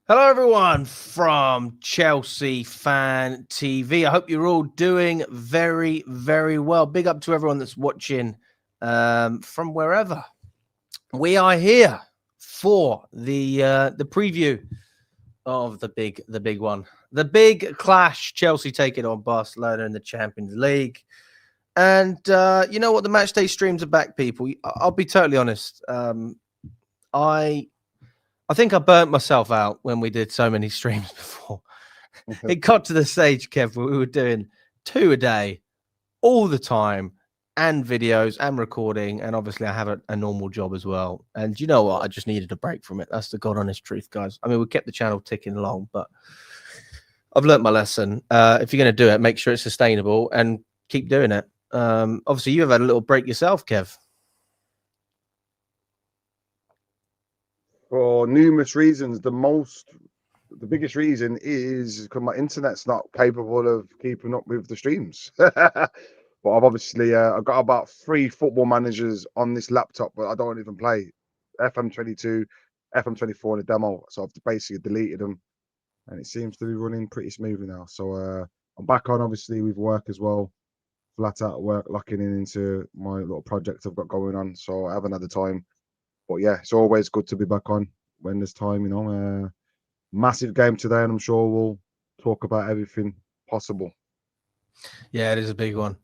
Hello, everyone from Chelsea Fan TV. I hope you're all doing very, very well. Big up to everyone that's watching from wherever. We are here for the preview of the big one, the big clash. Chelsea taking on Barcelona in the Champions League. And you know what? The match day streams are back, people. I'll be totally honest. I think I burnt myself out when we did so many streams before. It got to the stage, Kev, where we were doing 2 a day all the time, and videos and recording. And obviously I have a normal job as well. And you know what? I just needed a break from it. That's the God honest truth, guys. I mean, we kept the channel ticking along, but I've learnt my lesson. If you're going to do it, make sure it's sustainable and keep doing it. Obviously you have had a little break yourself, Kev. For numerous reasons. The biggest reason is because my internet's not capable of keeping up with the streams. But I've obviously I've got about 3 football managers on this laptop, but I don't even play FM22, FM24 and a demo. So I've basically deleted them, and it seems to be running pretty smoothly now. So I'm back on, obviously, with work as well. Flat out work, locking into my little project I've got going on. So I haven't had the time. But yeah, it's always good to be back on when there's time, you know. Massive game today, and I'm sure we'll talk about everything possible. Yeah, it is a big one.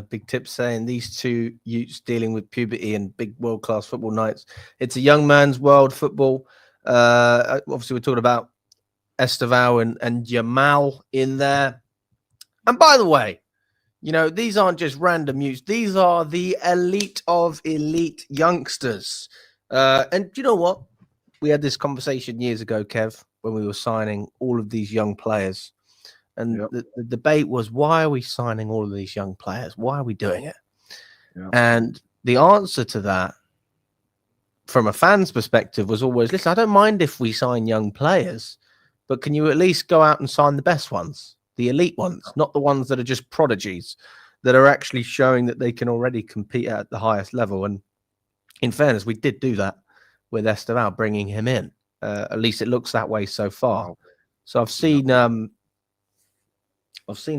Big Tip saying these two youths dealing with puberty and big world-class football nights. It's a young man's world football. Obviously, we're talking about Estevao and Yamal in there. And by the way, you know, these aren't just random youths. These are the elite of elite youngsters. And you know what? We had this conversation years ago, Kev, when we were signing all of these young players. And the debate was, why are we signing all of these young players? Why are we doing it? Yep. And the answer to that, from a fan's perspective, was always, listen, I don't mind if we sign young players, but can you at least go out and sign the best ones, the elite ones, not the ones that are just prodigies, that are actually showing that they can already compete at the highest level. And in fairness, we did do that with Estevao, bringing him in. At least it looks that way so far. Wow. So I've seen a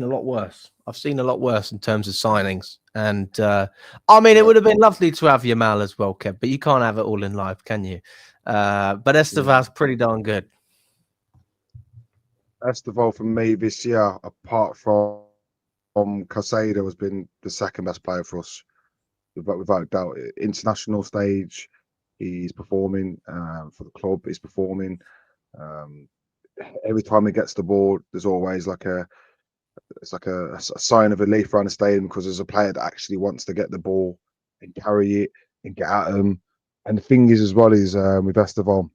lot worse. I've seen a lot worse in terms of signings. And I mean, it would have been lovely to have Yamal as well, Kev, but you can't have it all in life, can you? But Estevao's pretty darn good. Estevao for me this year, apart from Casado, has been the second best player for us, without a doubt. International stage, he's performing. For the club, he's performing. Every time he gets the ball, there's always like a sign of relief around the stadium, because there's a player that actually wants to get the ball and carry it and get at him. And the thing is, as well, is with Estevao,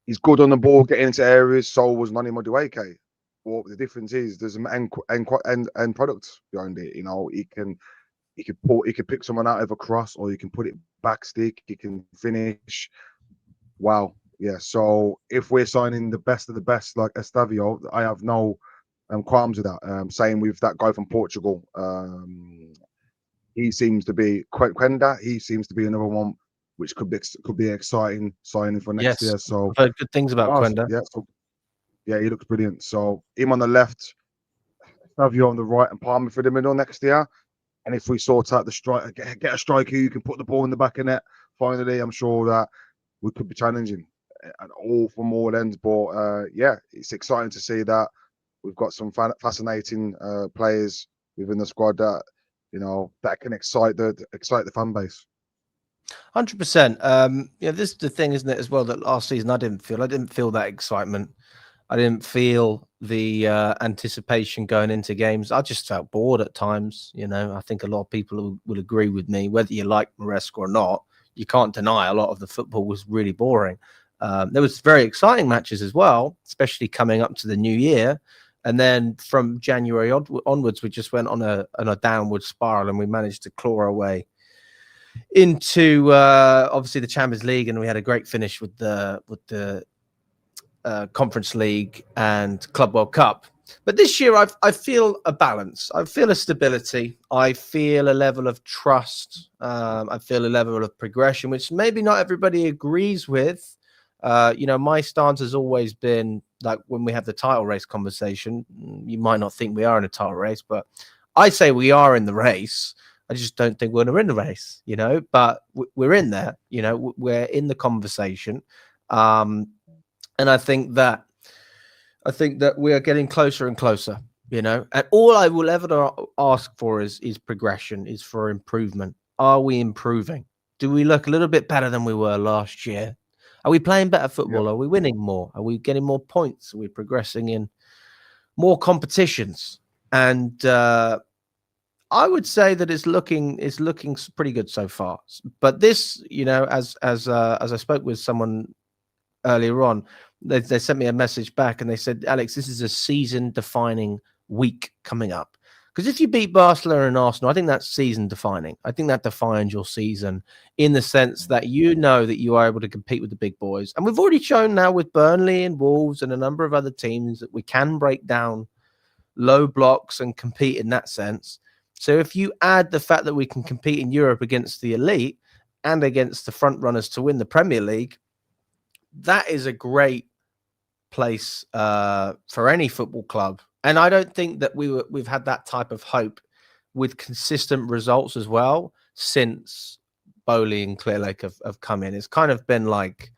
he's good on the ball, getting into areas. So was Nani Madueke. Well, the difference is there's an end product behind it. You know, he can pick someone out of a cross, or you can put it back stick. He can finish. Wow, yeah. So if we're signing the best of the best like Estevao, I have no qualms with that. Same with that guy from Portugal. He seems to be Quenda. He seems to be another one which could be exciting signing for next year. So I've heard good things about Quenda. Yeah, he looks brilliant. So him on the left, Estevao on the right, and Palmer for the middle next year. And if we sort out the strike, get a striker who can put the ball in the back of net, finally, I'm sure that we could be challenging and all from all ends. But yeah, it's exciting to see that we've got some fascinating players within the squad that, you know, that can excite the fan base. 100%. Yeah, this is the thing, isn't it, as well, that last season I didn't feel that excitement. I didn't feel the anticipation going into games. I just felt bored at times. You know, I think a lot of people will agree with me. Whether you like Maresca or not, you can't deny a lot of the football was really boring. There was very exciting matches as well, especially coming up to the new year. And then from January onwards, we just went on a downward spiral, and we managed to claw our way into obviously the Champions League, and we had a great finish with the Conference League and Club World Cup. But this year, I feel a balance. I feel a stability. I feel a level of trust. I feel a level of progression, which maybe not everybody agrees with. My stance has always been like when we have the title race conversation, you might not think we are in a title race, but I say we are in the race. I just don't think we're in the race, but we're in there, we're in the conversation. And I think that we are getting closer and closer, and all I will ever ask for is progression, is for improvement. Are we improving? Do we look a little bit better than we were last year? Are we playing better football? Yep. Are we winning more? Are we getting more points? Are we progressing in more competitions? And I would say that it's looking pretty good so far. But this, as I spoke with someone earlier on, they sent me a message back and they said, Alex, this is a season-defining week coming up. Because if you beat Barcelona and Arsenal, I think that's season-defining. I think that defines your season in the sense that that you are able to compete with the big boys. And we've already shown now with Burnley and Wolves and a number of other teams that we can break down low blocks and compete in that sense. So if you add the fact that we can compete in Europe against the elite and against the front runners to win the Premier League, that is a great place for any football club. And I don't think that we've had that type of hope with consistent results as well since Bowley and Clearlake have come in. It's kind of been like,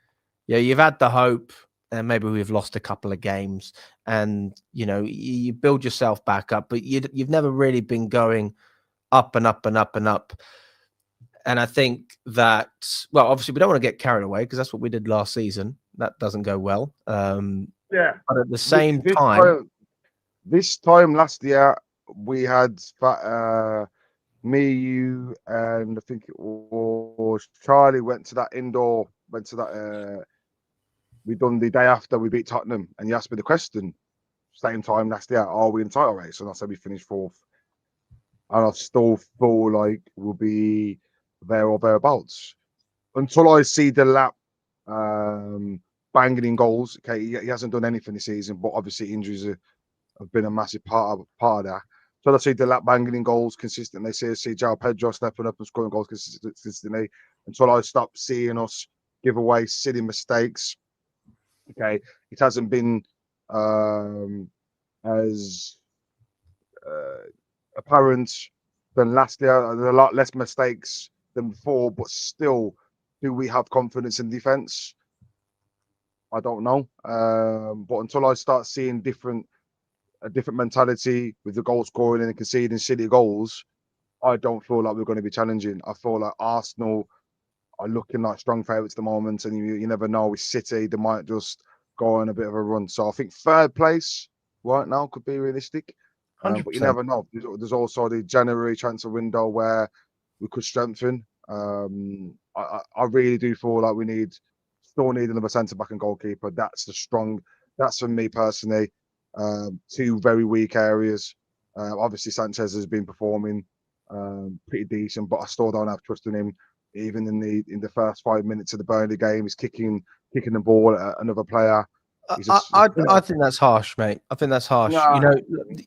you've had the hope and maybe we've lost a couple of games and, you build yourself back up, but you've never really been going up and up and up and up. And I think that, well, obviously we don't want to get carried away because that's what we did last season. That doesn't go well. Yeah. But at the same time, this time last year, we had me, you, and I think it was Charlie went to that we done the day after we beat Tottenham, and you asked me the question, same time last year, are we in title race? And I said we finished 4th. And I still feel like we'll be there or thereabouts until I see the lap banging in goals. Okay, he hasn't done anything this season, but obviously injuries have been a massive part of that. So I see the lap banging in goals consistently. See João Pedro stepping up and scoring goals consistently. Until I stop seeing us give away silly mistakes. Okay, it hasn't been as apparent than last year. There are a lot less mistakes than before, but still, do we have confidence in defence? I don't know. But until I start seeing a different mentality with the goal scoring and conceding silly goals, I don't feel like we're going to be challenging. I feel like Arsenal are looking like strong favourites at the moment, and you never know. With City, they might just go on a bit of a run. So I think 3rd place right now could be realistic. But you never know. There's also the January transfer window where we could strengthen. I really do feel like we still need another centre back and goalkeeper. That's for me personally. 2 very weak areas. Obviously Sanchez has been performing pretty decent, but I still don't have trust in him. Even in the first 5 minutes of the Burnley game, he's kicking the ball at another player. I think that's harsh, mate. I think that's harsh. Nah,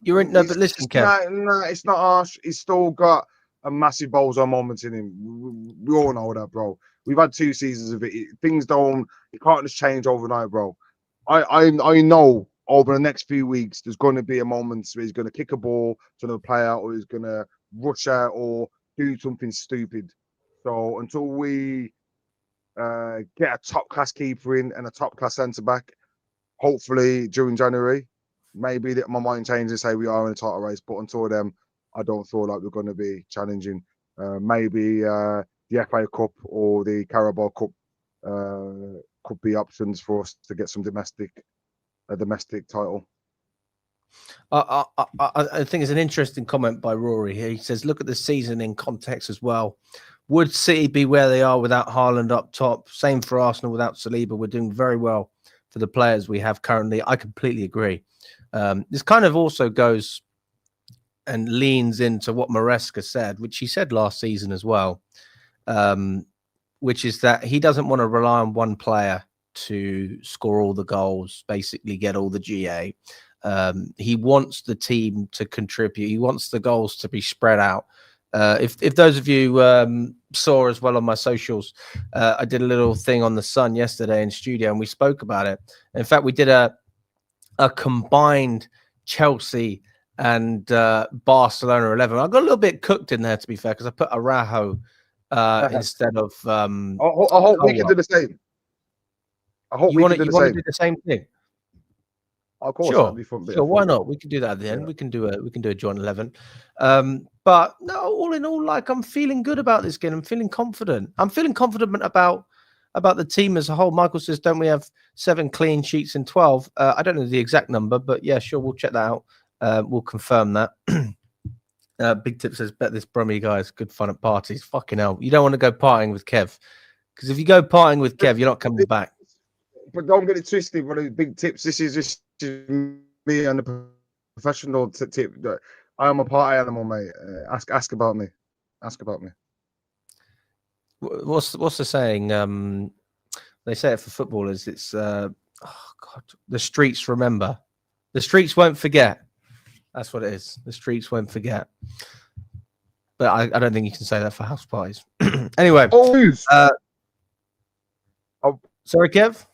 you're in. No, but listen, Kev. No, it's not harsh. He's still got a massive balls on moments in him. We all know that, bro. We've had 2 seasons of it. Things don't. You can't just change overnight, bro. I know over the next few weeks there's going to be a moment where he's going to kick a ball to another player, or he's going to rush out or do something stupid. So until we get a top class keeper in and a top class centre back, hopefully during January, maybe my mind changes and say we are in a title race. But until then, I don't feel like we're going to be challenging. Maybe the FA Cup or the Carabao Cup could be options for us to get some domestic title. I think it's an interesting comment by Rory here. He says, look at the season in context as well. Would City be where they are without Haaland up top? Same for Arsenal without Saliba. We're doing very well for the players we have currently. I completely agree. This kind of also goes and leans into what Maresca said, which he said last season as well, which is that he doesn't want to rely on one player to score all the goals, basically get all the GA. He wants the team to contribute. He wants the goals to be spread out If those of you saw as well on my socials, I did a little thing on the Sun yesterday in studio, and we spoke about it. In fact, we did a combined Chelsea and Barcelona 11. I got a little bit cooked in there, to be fair, because I put Araujo instead of. I hope we can do the same. I hope you want to do the same thing. Of course, sure. That'd be fun, Sure, why not? We can do that at the end. We can do a joint 11. But no, all in all, like, I'm feeling good about this game. I'm feeling confident. I'm feeling confident about the team as a whole. Michael says, don't we have 7 clean sheets in 12? I don't know the exact number, but yeah, sure, we'll check that out. We'll confirm that. Big Tip says, bet this Brummy guy is good fun at parties. Fucking hell. You don't want to go partying with Kev. Because if you go partying with Kev, you're not coming back. But don't get it twisted, brother. Big Tips. This is me and the professional tip. I am a party animal, mate. Ask about me. Ask about me. What's the saying? They say it for footballers. It's oh God, the streets remember. The streets won't forget. That's what it is. The streets won't forget. But I don't think you can say that for house parties. Anyway. Sorry, Kev.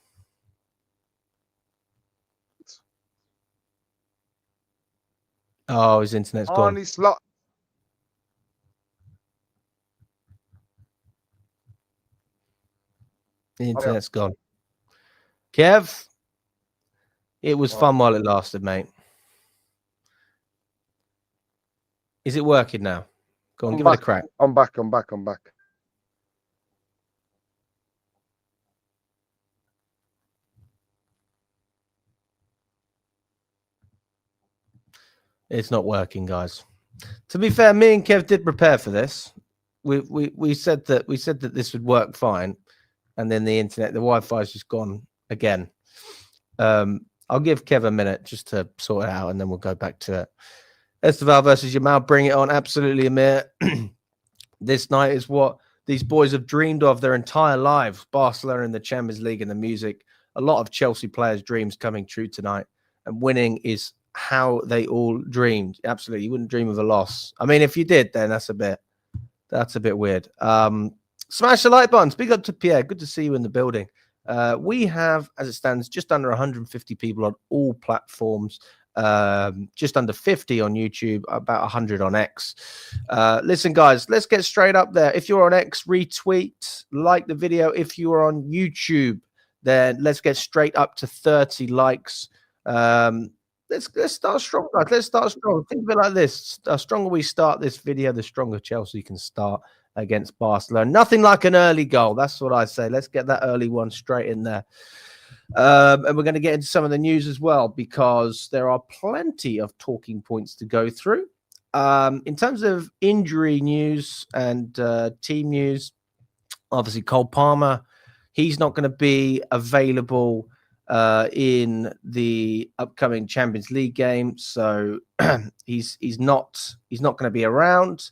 Oh, his internet's gone. The internet's gone. Kev, it was fun while it lasted, mate. Is it working now? Go on, give it a crack. I'm back. It's not working, guys. To be fair, me and Kev did prepare for this. We said that this would work fine, and then the Wi-Fi's just gone again. I'll give Kev a minute just to sort it out, and then we'll go back to it. Estevao versus Yamal, bring it on. Absolutely, Amir. This night is what these boys have dreamed of their entire lives. Barcelona in the Champions League and the music. A lot of Chelsea players' dreams coming true tonight, and winning is how they all dreamed. Absolutely, you wouldn't dream of a loss. I mean, if you did, then that's a bit weird. Smash the like button. Speak up to Pierre. Good to see you in the building. We have, as it stands, just under 150 people on all platforms. Just under 50 on YouTube, about 100 on X. Listen, guys, let's get straight up there. If you're on X, retweet, like the video. If you are on YouTube, then let's get straight up to 30 likes. Let's start strong, guys. Let's start strong. Think of it like this: the stronger we start this video, the stronger Chelsea can start against Barcelona. Nothing like an early goal. That's what I say. Let's get that early one straight in there. And we're going to get into some of the news as well, because there are plenty of talking points to go through. In terms of injury news and team news, obviously Cole Palmer, he's not going to be available in the upcoming Champions League game, so he's not going to be around.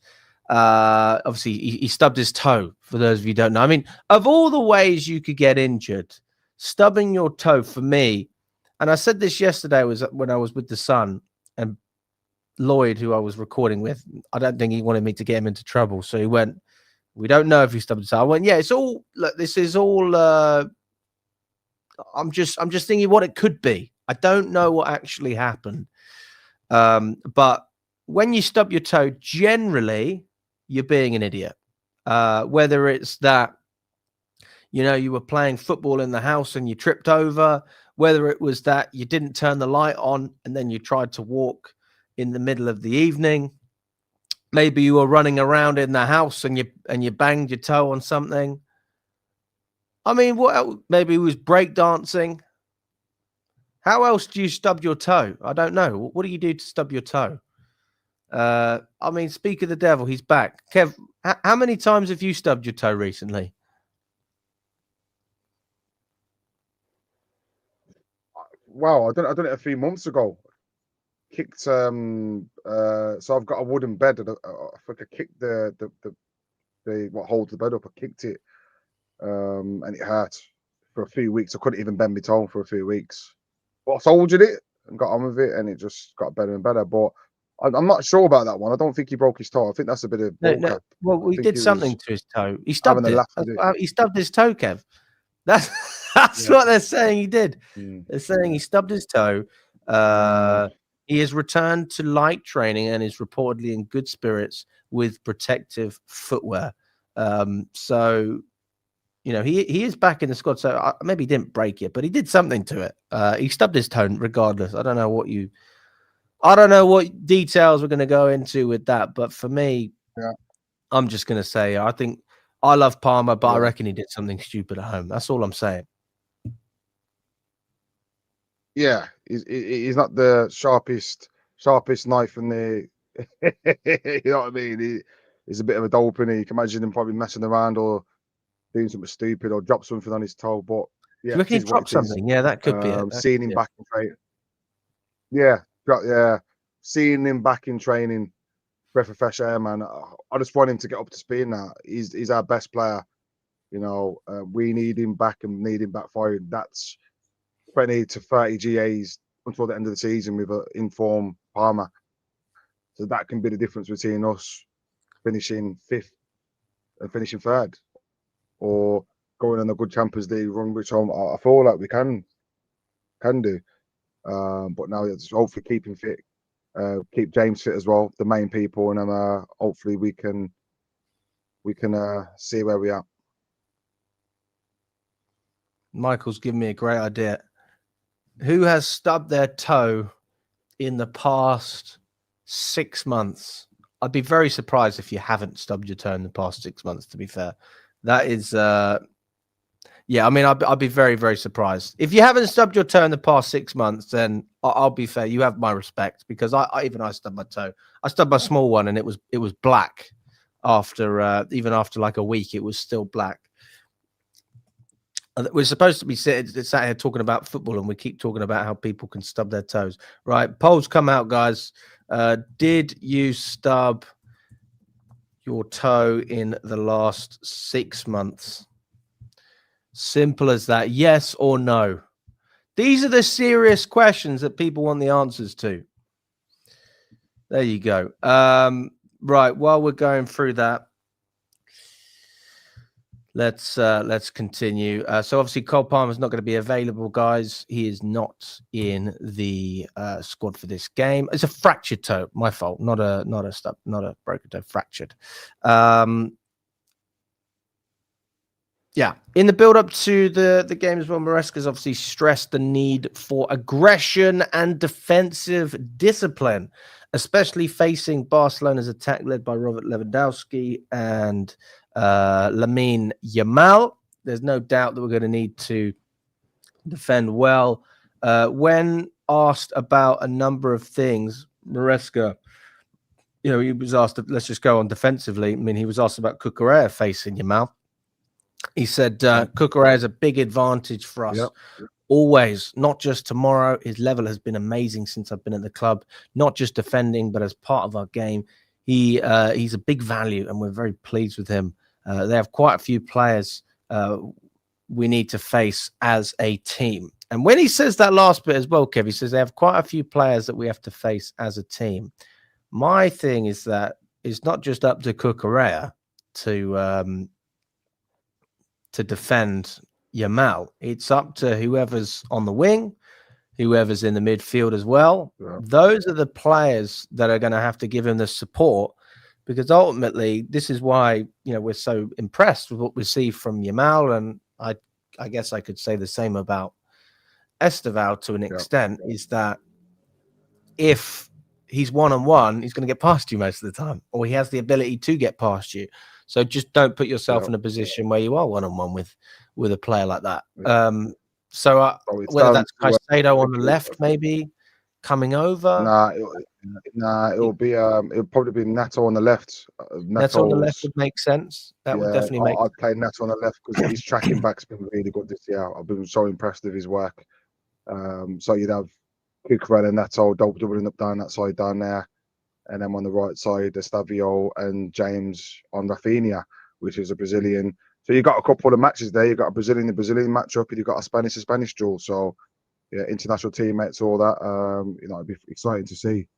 Obviously, he stubbed his toe. For those of you who don't know, I mean, of all the ways you could get injured, stubbing your toe, for me, and I said this yesterday, was when I was with the Sun, and Lloyd, who I was recording with, I don't think he wanted me to get him into trouble, so he went, "We don't know if he stubbed his toe." I went, "Yeah, it's all. Look, this is all." I'm just thinking what it could be. I don't know what actually happened, but when you stub your toe, generally you're being an idiot. Whether it's that, you were playing football in the house and you tripped over, whether it was that you didn't turn the light on and then you tried to walk in the middle of the evening, maybe you were running around in the house and you banged your toe on something. I mean, what else? Maybe it was breakdancing. How else do you stub your toe? I don't know. What do you do to stub your toe? I mean, speak of the devil, he's back. Kev, how many times have you stubbed your toe recently? Wow, I done it a few months ago. Kicked so I've got a wooden bed, and I think I kicked the what holds the bed up. I kicked it, and it hurt for a few weeks. I couldn't even bend my toe for a few weeks. But I soldiered it and got on with it, and it just got better and better. But I'm not sure about that one. I don't think he broke his toe. I think that's a bit of No, bull no. crap. Well, I he think did he something was to his toe. He having stubbed a it. laugh with it. He stubbed his toe, Kev. That's that's Yeah. what they're saying he did. Mm. They're saying he stubbed his toe. He has returned to light training and is reportedly in good spirits with protective footwear. So, you know, he is back in the squad. So maybe he didn't break it, but he did something to it. He stubbed his toe regardless. I don't know what details we're going to go into with that. But for me, Yeah. I'm just going to say, I think I love Palmer, but I Yeah. reckon he did something stupid at home. That's all I'm saying. Yeah, he's not the sharpest knife in the. You know what I mean? He's a bit of a dope, and you can imagine him probably messing around or doing something stupid or drop something on his toe. But Do yeah, you reckon it he is what dropped it is. something? Yeah, that could be it. Seeing him back in training. Yeah, seeing him back in training, breath of fresh air, man. I just want him to get up to speed now. He's our best player. You know, we need him back and need him back firing. That's 20 to 30 GAs until the end of the season with an informed Palmer. So that can be the difference between us finishing fifth and finishing third, or going on a good Champions League run, which I feel like we can do. But now it's hopefully keep him fit, keep James fit as well, the main people, and then hopefully we can see where we are. Michael's given me a great idea. Who has stubbed their toe in the past 6 months? I'd be very surprised if you haven't stubbed your toe in the past 6 months, to be fair. That is, yeah, I mean, I'd be very, very surprised. If you haven't stubbed your toe in the past 6 months, then I'll be fair. You have my respect, because I stubbed my toe. I stubbed my small one, and it was black after, even after like a week, it was still black. We're supposed to be sat here talking about football, and we keep talking about how people can stub their toes. Right? Polls come out, guys. Did you stub your toe in the last 6 months? Simple as that. Yes or no? These are the serious questions that people want the answers to. There you go. Right. While we're going through that, let's continue. So obviously Cole Palmer's not going to be available, guys. He is not in the squad for this game. It's a fractured toe. My fault. Not a stub, not a broken toe. Fractured. Yeah. In the build-up to the game as well, Maresca's obviously stressed the need for aggression and defensive discipline, especially facing Barcelona's attack led by Robert Lewandowski and Lamine Yamal. There's no doubt that we're going to need to defend well. When asked about a number of things, Maresca, you know, he was asked, let's just go on defensively. I mean, he was asked about Cucurella facing Yamal. He said, Cucurella is a big advantage for us. Yep. Always, not just tomorrow. His level has been amazing since I've been at the club, not just defending, but as part of our game. He's a big value, and we're very pleased with him. They have quite a few players we need to face as a team. And when he says that last bit as well, Kev, he says they have quite a few players that we have to face as a team. My thing is that it's not just up to Cucurella to defend Yamal. It's up to whoever's on the wing, whoever's in the midfield as well. Yeah. Those are the players that are going to have to give him the support, because ultimately this is why, you know, we're so impressed with what we see from Yamal. And I guess I could say the same about Estevao to an extent, is that if he's one-on-one, he's going to get past you most of the time, or he has the ability to get past you. So just don't put yourself in a position where you are one-on-one with a player like that. So whether that's Caicedo on the left, maybe coming over. It'll probably be Neto on the left. Neto on the left would make sense. That would definitely make sense. I'd play Neto on the left because his tracking back's been really good this year. I've been so impressed with his work. So you'd have Cucurella and Neto doubling up down that side down there. And then on the right side, Estevao and James on Rafinha, which is a Brazilian. So you've got a couple of matches there. You've got a Brazilian matchup, and you've got a Spanish duel. So yeah, international teammates, all that. You know, it'd be exciting to see.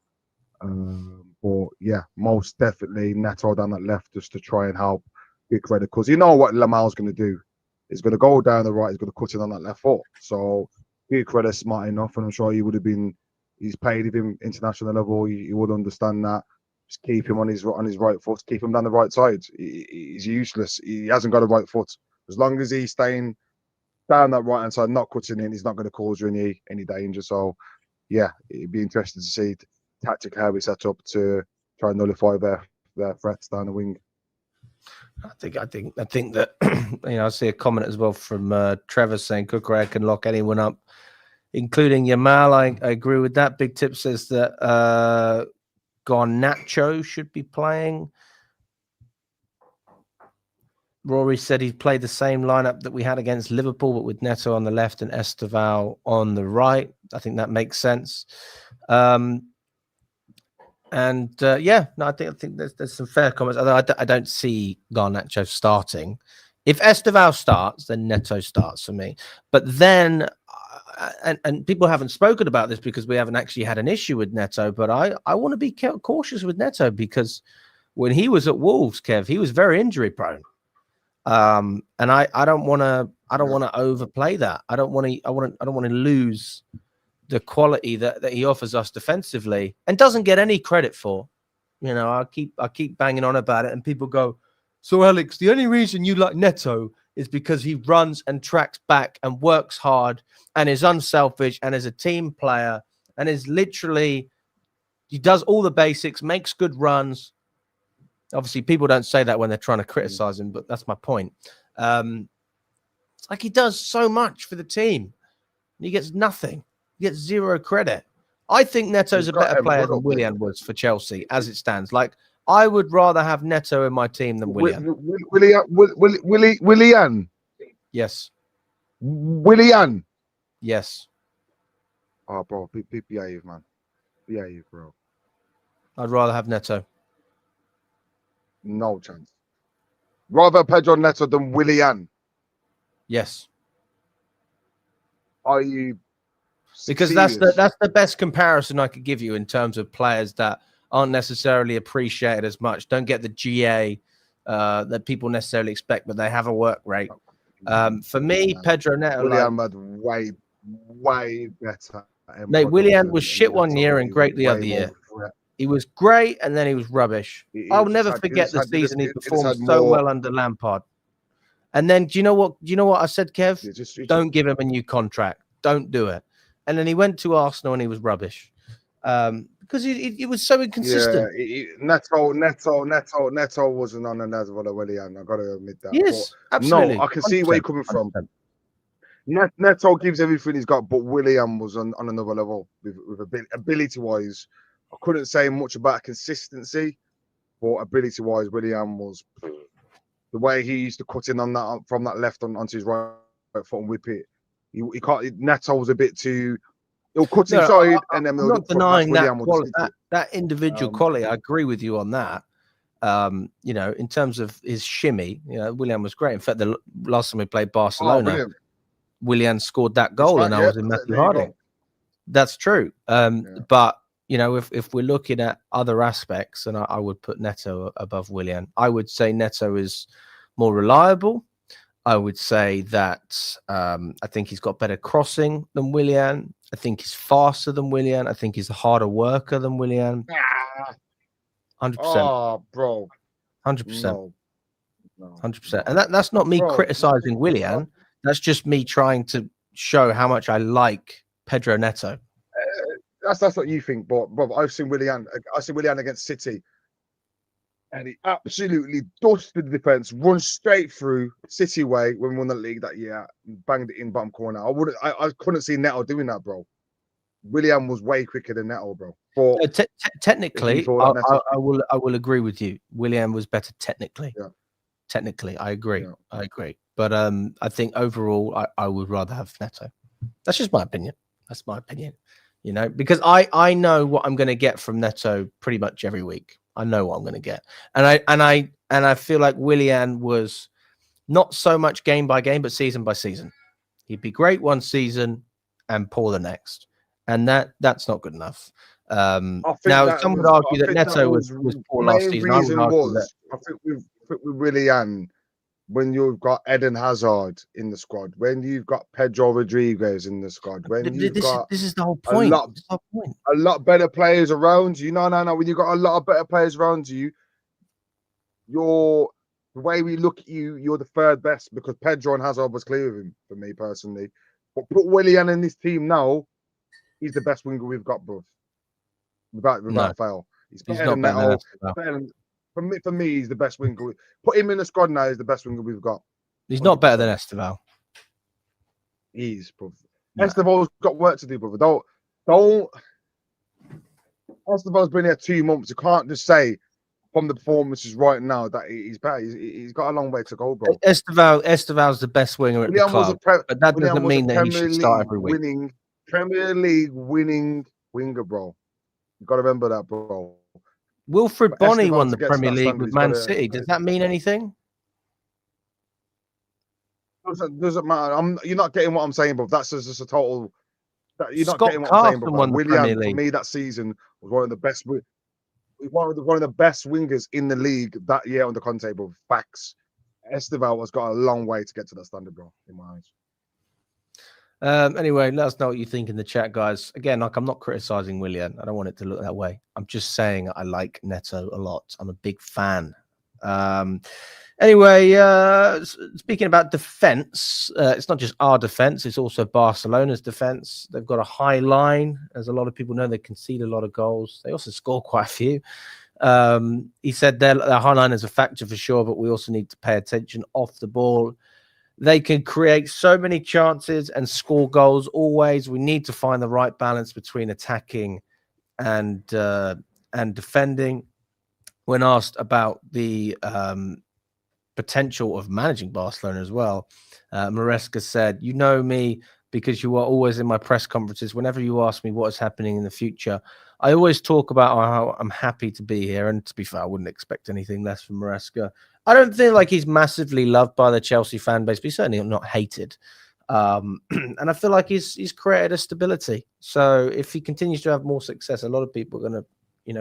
But yeah, most definitely Neto down that left just to try and help get credit, because you know what Lamal's going to do. He's going to go down the right. He's going to cut in on that left foot. So get credit smart enough, and I'm sure he would have been. He's played at him international level. He would understand that. Just keep him on his right foot. Keep him down the right side. He's useless. He hasn't got a right foot. As long as he's staying down that right hand side, not cutting in, he's not going to cause you any danger. So yeah, it'd be interesting to see tactic how we set up to try and nullify their threats down the wing. I think that I see a comment as well from Trevor saying Cucurella can lock anyone up, including Yamal. I agree with that. Big Tip says that Garnacho should be playing. Rory said he'd play the same lineup that we had against Liverpool, but with Neto on the left and Estevao on the right. I think that makes sense. I think there's some fair comments. Although I don't see Garnacho starting. If Estevao starts, then Neto starts for me. But then, and people haven't spoken about this because we haven't actually had an issue with Neto. But I want to be cautious with Neto because when he was at Wolves, Kev, he was very injury prone. And I don't want to overplay that. I don't want to lose the quality that he offers us defensively and doesn't get any credit for. I keep banging on about it, and people go, "So Alex, the only reason you like Neto is because he runs and tracks back and works hard and is unselfish and is a team player and is literally he does all the basics, makes good runs." Obviously, people don't say that when they're trying to criticize him, but that's my point. It's like he does so much for the team, and he gets nothing. He gets zero credit. I think Neto's a better player than Willian was for Chelsea, as it stands. Like, I would rather have Neto in my team than Willian. Willian? Yes. Willian? Yes. Oh, bro, behave, man. Behave, bro. I'd rather have Neto. No chance. Rather Pedro Neto than Willian? Yes. Are you Because serious? that's the best comparison I could give you in terms of players that aren't necessarily appreciated as much, don't get the GA that people necessarily expect, but they have a work rate. For me, Pedro Neto, Willian had way better. Mate, Willian was shit one year and great the other year. He was great and then he was rubbish. I'll never forget the season he performed so well under Lampard. And then do you know what I said, Kev? Don't give him a new contract. Don't do it. And then he went to Arsenal and he was rubbish. Because he was so inconsistent. Yeah, Neto wasn't on the level of Willian. I got to admit that. Yes, absolutely. No, I can see where you're coming from. Neto gives everything he's got, but Willian was on another level with ability-wise. I couldn't say much about consistency, but ability-wise, Willian was the way he used to cut in on that from that left onto his right foot and whip it. He can't. Neto was a bit too. He'll cut inside, and then I'm not denying that individual quality. I agree with you on that. In terms of his shimmy, Willian was great. In fact, the last time we played Barcelona, Willian scored that goal, and I was in Matthew Harding. That's true. But if we're looking at other aspects, and I would put Neto above Willian, I would say Neto is more reliable. I would say that I think he's got better crossing than Willian. I think he's faster than Willian. I think he's a harder worker than Willian. 100%. Oh, bro. 100%. 100%. And that's not me criticizing Willian. That's just me trying to show how much I like Pedro Neto. That's what you think, but I've seen Willian against City, and he absolutely dusted the defense, run straight through City way when we won the league that year, banged it in bottom corner. I couldn't see Neto doing that, bro. Willian was way quicker than Neto, bro. But technically, I will agree with you. Willian was better technically. Yeah. Technically, I agree. Yeah. I agree. But I think overall, I would rather have Neto. That's just my opinion. That's my opinion. Because I know what I'm going to get from Neto pretty much every week. I know what I'm going to get, and I feel like Willian was not so much game by game, but season by season. He'd be great one season and poor the next, and that's not good enough. I think Now, that some would was. I argue that think that Neto was was poor the last main season. I would reason argue that. was I think with Willian, when you've got Eden Hazard in the squad, when you've got Pedro Rodriguez in the squad, when you've got This is the whole a point. lot, a lot better players around you. No. When you got a lot of better players around you, the way we look at you, you're the third best because Pedro and Hazard was clear of him for me personally. But put Willian in this team now, he's the best winger we've got, bro. Without fail. He's better than Neto. For me, he's the best winger. Put him in the squad now, he's the best winger we've got. He's not better than Estevao. He's, bro. No. Estevao's got work to do, brother. Don't. Estevao's been here 2 months. You can't just say from the performances right now that he's better. He's got a long way to go, bro. Estevao's the best winger at the club, but that doesn't mean that he should start every week. Premier League winning winger, bro. You got to remember that, bro. Wilfred Bonney won the Premier League with Man City. Does that mean anything? Doesn't matter. You're not getting what I'm saying, bro. That's just a total. You're not getting what I'm saying, bro. Willian, for me, that season was one of the best. One of the best wingers in the league that year on the Conte, bro. Facts. Estevao has got a long way to get to that standard, bro. In my eyes. Anyway, let us know what you think in the chat, guys. Again, like, I'm not criticizing Willian. I don't want it to look that way. I'm just saying I like Neto a lot. I'm a big fan. Anyway, speaking about defense, it's not just our defense, it's also Barcelona's defense. They've got a high line. As a lot of people know, they concede a lot of goals. They also score quite a few. He said their high line is a factor for sure, but we also need to pay attention off the ball. They can create so many chances and score goals always. We need to find the right balance between attacking and defending. When asked about the potential of managing Barcelona as well, Maresca said, "You know me because you are always in my press conferences. Whenever you ask me what is happening in the future, I always talk about how I'm happy to be here." And to be fair, I wouldn't expect anything less from Maresca. I don't feel like he's massively loved by the Chelsea fan base, but he's certainly not hated. And I feel like he's created a stability. So if he continues to have more success, a lot of people are going to,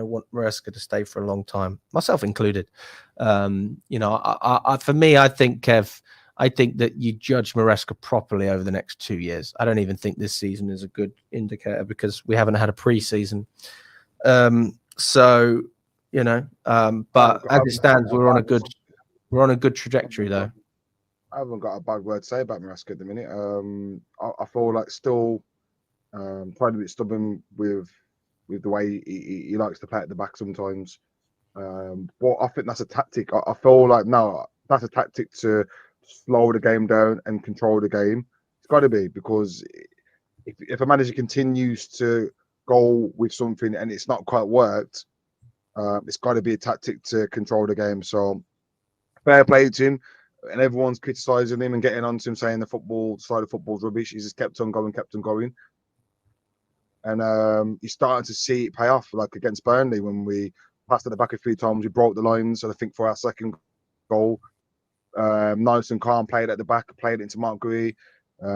want Maresca to stay for a long time, myself included. For me, I think, Kev, I think that you judge Maresca properly over the next 2 years. I don't even think this season is a good indicator because we haven't had a pre-season. But as it stands, we're on a good trajectory, though. I haven't got a bad word to say about Maresca at the minute. I feel like still trying to be stubborn with the way he likes to play at the back sometimes. But I think that's a tactic. I feel like now that's a tactic to slow the game down and control the game. It's got to be, because if a manager continues to go with something and it's not quite worked, it's got to be a tactic to control the game. So fair play to him. And everyone's criticising him and getting on to him, saying the football side of football's rubbish. He's just kept on going. And he's starting to see it pay off, like against Burnley when we passed at the back a few times. We broke the lines, and I think for our second goal, nice and calm, played at the back, played it into Mark Gui,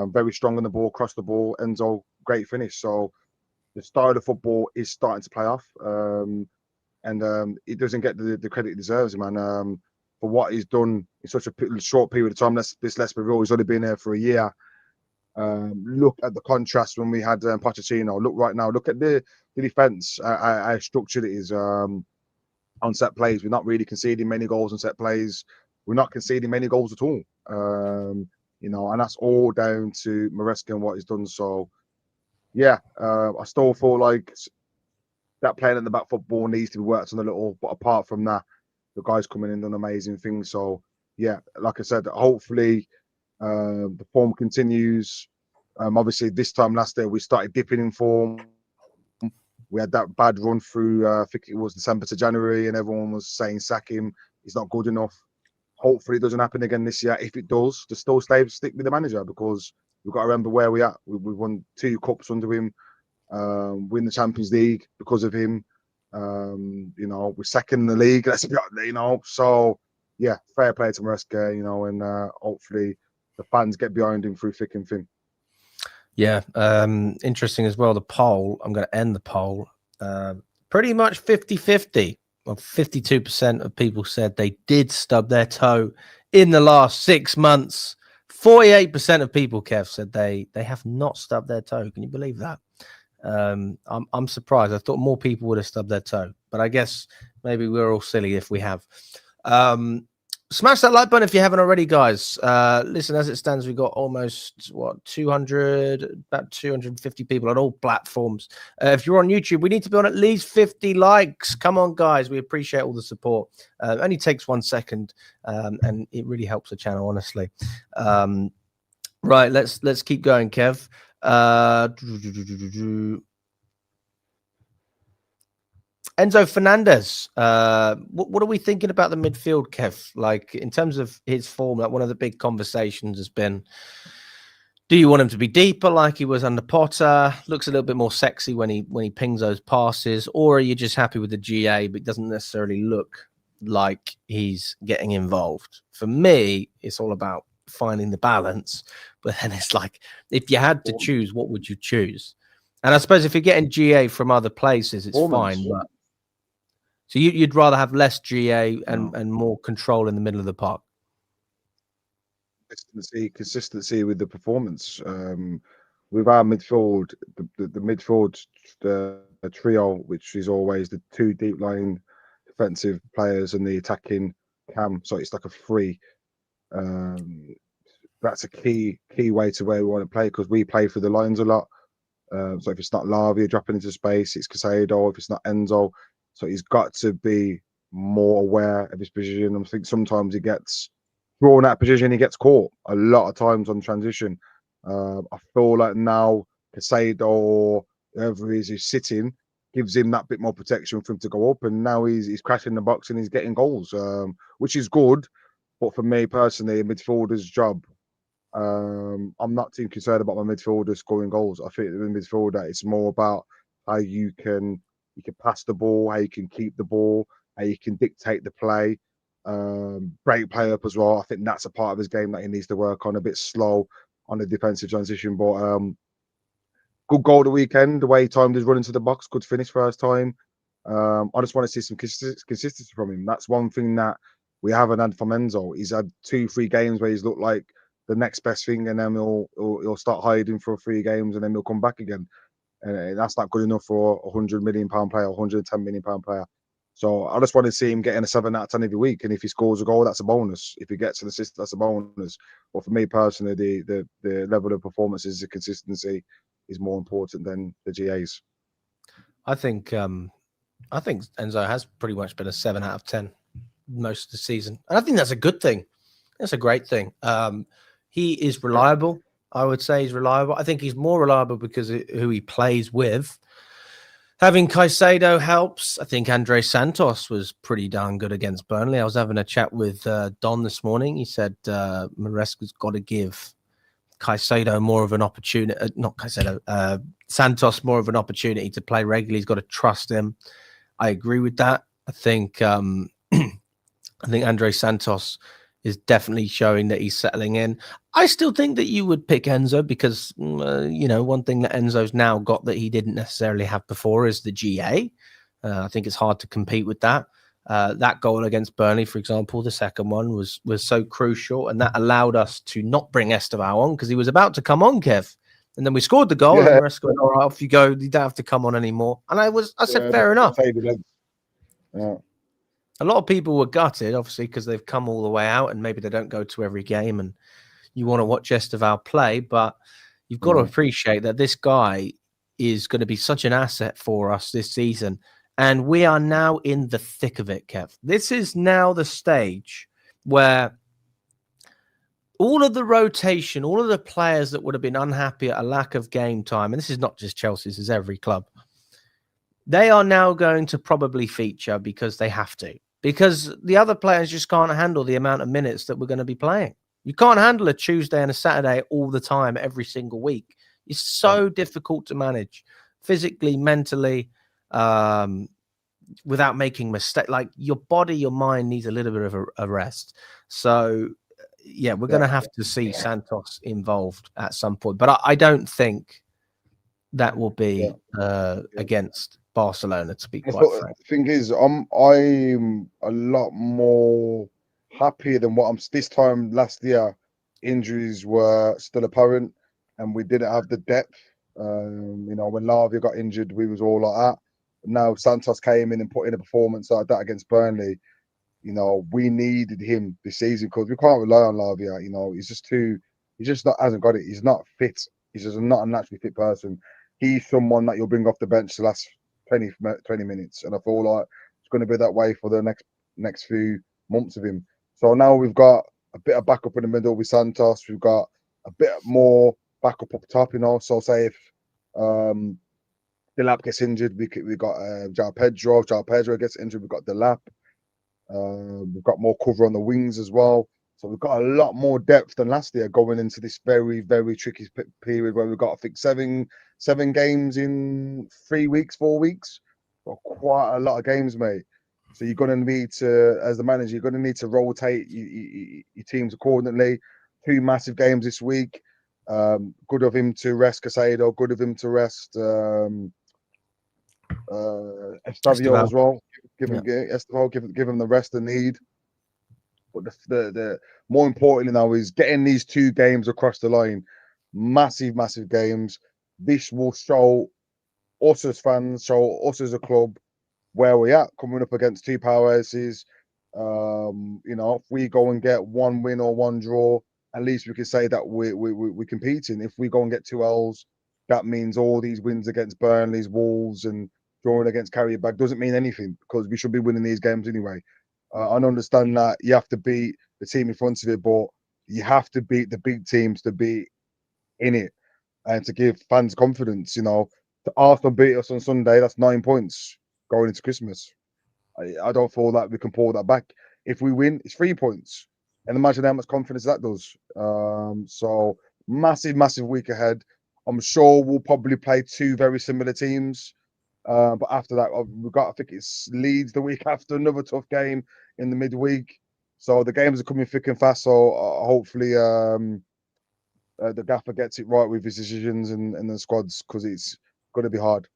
very strong on the ball, crossed the ball. Enzo, great finish. So the style of football is starting to pay off, and he doesn't get the credit he deserves, man. For what he's done in such a short period of time. Let's be real, he's only been there for a year. Look at the contrast when we had Pochettino. Look right now. Look at the defense. How structured it is on set plays. We're not really conceding many goals on set plays. We're not conceding many goals at all. And that's all down to Maresca and what he's done. So, yeah, I still feel like that playing in the back football needs to be worked on a little. But apart from that, the guys coming in done amazing things. So, yeah, like I said, hopefully the form continues. Obviously, this time last year we started dipping in form. We had that bad run through. I think it was December to January, and everyone was saying sack him. He's not good enough. Hopefully, it doesn't happen again this year. If it does, just still stick with the manager, because we've got to remember where we're at. We've won 2 cups under him. Win the Champions League because of him. We're second in the league. So yeah, fair play to Maresca. And hopefully the fans get behind him through thick and thin. Yeah, interesting as well. The poll. I'm going to end the poll. Pretty much 50-50. Well, 52% of people said they did stub their toe in the last 6 months. 48% of people, Kev, said they have not stubbed their toe. Can you believe that? I'm surprised. I thought more people would have stubbed their toe, but I guess maybe we're all silly if we have. Smash that like button if you haven't already, guys. Listen, as it stands, we've got almost about 250 people on all platforms. If you're on YouTube, we need to be on at least 50 likes. Come on, guys. We appreciate all the support. It only takes 1 second, and it really helps the channel, honestly. Right, let's keep going, Kev. Enzo Fernandez, what are we thinking about the midfield, Kev? Like, in terms of his form, like one of the big conversations has been, do you want him to be deeper like he was under Potter? Looks a little bit more sexy when he pings those passes, or are you just happy with the GA, but doesn't necessarily look like he's getting involved? For me, it's all about finding the balance, but then it's like, if you had to choose, what would you choose? And I suppose if you're getting GA from other places, it's fine, but so you'd rather have less GA and more control in the middle of the park. Consistency with the performance. With our midfield, the midfield trio, which is always the two deep line defensive players and the attacking cam. So it's like a free. That's a key way to where we want to play, because we play for the lines a lot. So if it's not Lavia dropping into space, it's Casado. If it's not Enzo. So he's got to be more aware of his position. I think sometimes he gets drawn out of position, he gets caught a lot of times on transition. I feel like now Casado or whoever is sitting gives him that bit more protection for him to go up, and now he's crashing the box and he's getting goals, which is good. But for me personally, a midfielder's job, I'm not too concerned about my midfielder scoring goals. I think the midfielder, it's more about how you can pass the ball, how you can keep the ball, how you can dictate the play, break play up as well. I think that's a part of his game that he needs to work on, a bit slow on the defensive transition. But good goal the weekend, the way he timed his run into the box, good finish first time. I just want to see some consistency from him. That's one thing that we haven't had from Enzo. He's had 2-3 games where he's looked like the next best thing, and then he'll start hiding for 3 games, and then he'll come back again. And that's not good enough for a £100 million player, £110 million player. So I just want to see him getting a 7 out of 10 every week. And if he scores a goal, that's a bonus. If he gets an assist, that's a bonus. But for me personally, the level of performances, the consistency is more important than the GAs. I think Enzo has pretty much been a 7 out of 10 most of the season, and I think that's a good thing. That's a great thing. He is reliable. I would say he's reliable. I think he's more reliable because of who he plays with. Having Caicedo helps. I think Andre Santos was pretty darn good against Burnley. I was having a chat with Don this morning. He said Maresca's got to give Caicedo more of an opportunity. Not Caicedo. Santos more of an opportunity to play regularly. He's got to trust him. I agree with that. I think Andre Santos is definitely showing that he's settling in. I still think that you would pick Enzo because, one thing that Enzo's now got that he didn't necessarily have before is the GA. I think it's hard to compete with that. That goal against Burnley, for example, the second one was so crucial, and that allowed us to not bring Estevao on because he was about to come on, Kev. And then we scored the goal, and Maresca went, all right, off you go. You don't have to come on anymore. And I said, fair enough. Yeah. A lot of people were gutted, obviously, because they've come all the way out and maybe they don't go to every game and you want to watch Estevao play. But you've got to appreciate that this guy is going to be such an asset for us this season. And we are now in the thick of it, Kev. This is now the stage where all of the rotation, all of the players that would have been unhappy at a lack of game time, and this is not just Chelsea, this is every club, they are now going to probably feature because they have to. Because the other players just can't handle the amount of minutes that we're going to be playing. You can't handle a Tuesday and a Saturday all the time, every single week. It's so difficult to manage physically, mentally, without making mistakes. Like your body, your mind needs a little bit of a rest. So, yeah, we're going to have to see Santos involved at some point. But I don't think that will be against Barcelona, to be I quite thought frank. the thing is, I'm a lot more happier than what I'm this time last year. Injuries were still apparent, and we didn't have the depth. When Lavia got injured, we was all like that. Now Santos came in and put in a performance like that against Burnley. We needed him this season because we can't rely on Lavia. He's just too. He just not hasn't got it. He's not fit. He's just not a naturally fit person. He's someone that you'll bring off the bench the last 20 minutes, and I feel like it's going to be that way for the next few months of him. So now we've got a bit of backup in the middle with Santos. We've got a bit more backup up top. So say if Delap gets injured, we got João Pedro. If João Pedro gets injured, we've got Delap. We've got more cover on the wings as well. So we've got a lot more depth than last year going into this very, very tricky period where we've got to fix seven games in 3 weeks, 4 weeks. Got quite a lot of games, mate. So you're going to need to, as the manager, you're going to need to rotate your teams accordingly. 2 massive games this week. Good of him to rest Casado. Good of him to rest Estevao as well. Give him the rest they need. But the more importantly now is getting these 2 games across the line. Massive, massive games. This will show us as fans, show us as a club where we're at coming up against 2 powerhouses. If we go and get 1 win or 1 draw, at least we can say that we're competing. If we go and get 2 L's, that means all these wins against Burnley's, Wolves, and drawing against Carrier-Bag doesn't mean anything because we should be winning these games anyway. I understand that you have to beat the team in front of it, but you have to beat the big teams to be in it and to give fans confidence. To Arsenal beat us on Sunday, that's 9 points going into Christmas. I don't feel that we can pull that back. If we win, it's 3 points. And imagine how much confidence that does. So massive, massive week ahead. I'm sure we'll probably play 2 very similar teams. But after that, I think it's Leeds the week after, another tough game in the midweek. So the games are coming thick and fast. So hopefully the gaffer gets it right with his decisions and the squads because it's going to be hard.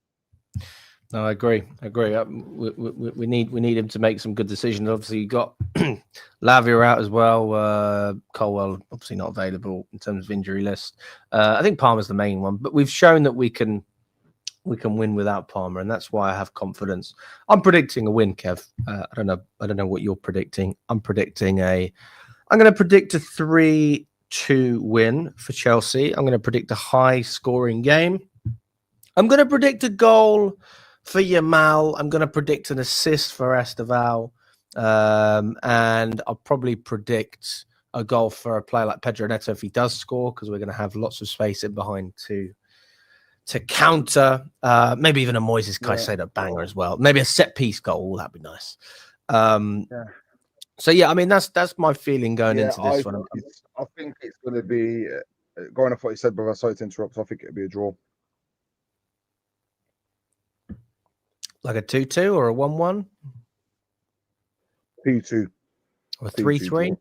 No, I agree. We need him to make some good decisions. Obviously, you got Lavia out as well. Colwell obviously not available in terms of injury list. I think Palmer's the main one, but we've shown that we can win without Palmer, and that's why I have confidence. I'm predicting a win, Kev. I don't know what you're predicting. I'm going to predict a 3-2 win for Chelsea. I'm going to predict a high scoring game. I'm going to predict a goal for Yamal. I'm going to predict an assist for Estevao. And I'll probably predict a goal for a player like Pedro Neto if he does score, because we're going to have lots of space in behind to counter. Maybe even a Moises Caicedo banger as well. Maybe a set piece goal. That'd be nice. So yeah, I mean that's my feeling going into this one. I think it's going to be going off what you said, brother. Sorry to interrupt. I think it'll be a draw. Like a 2-2 or a 1-1? 2-2. Or a 3-3?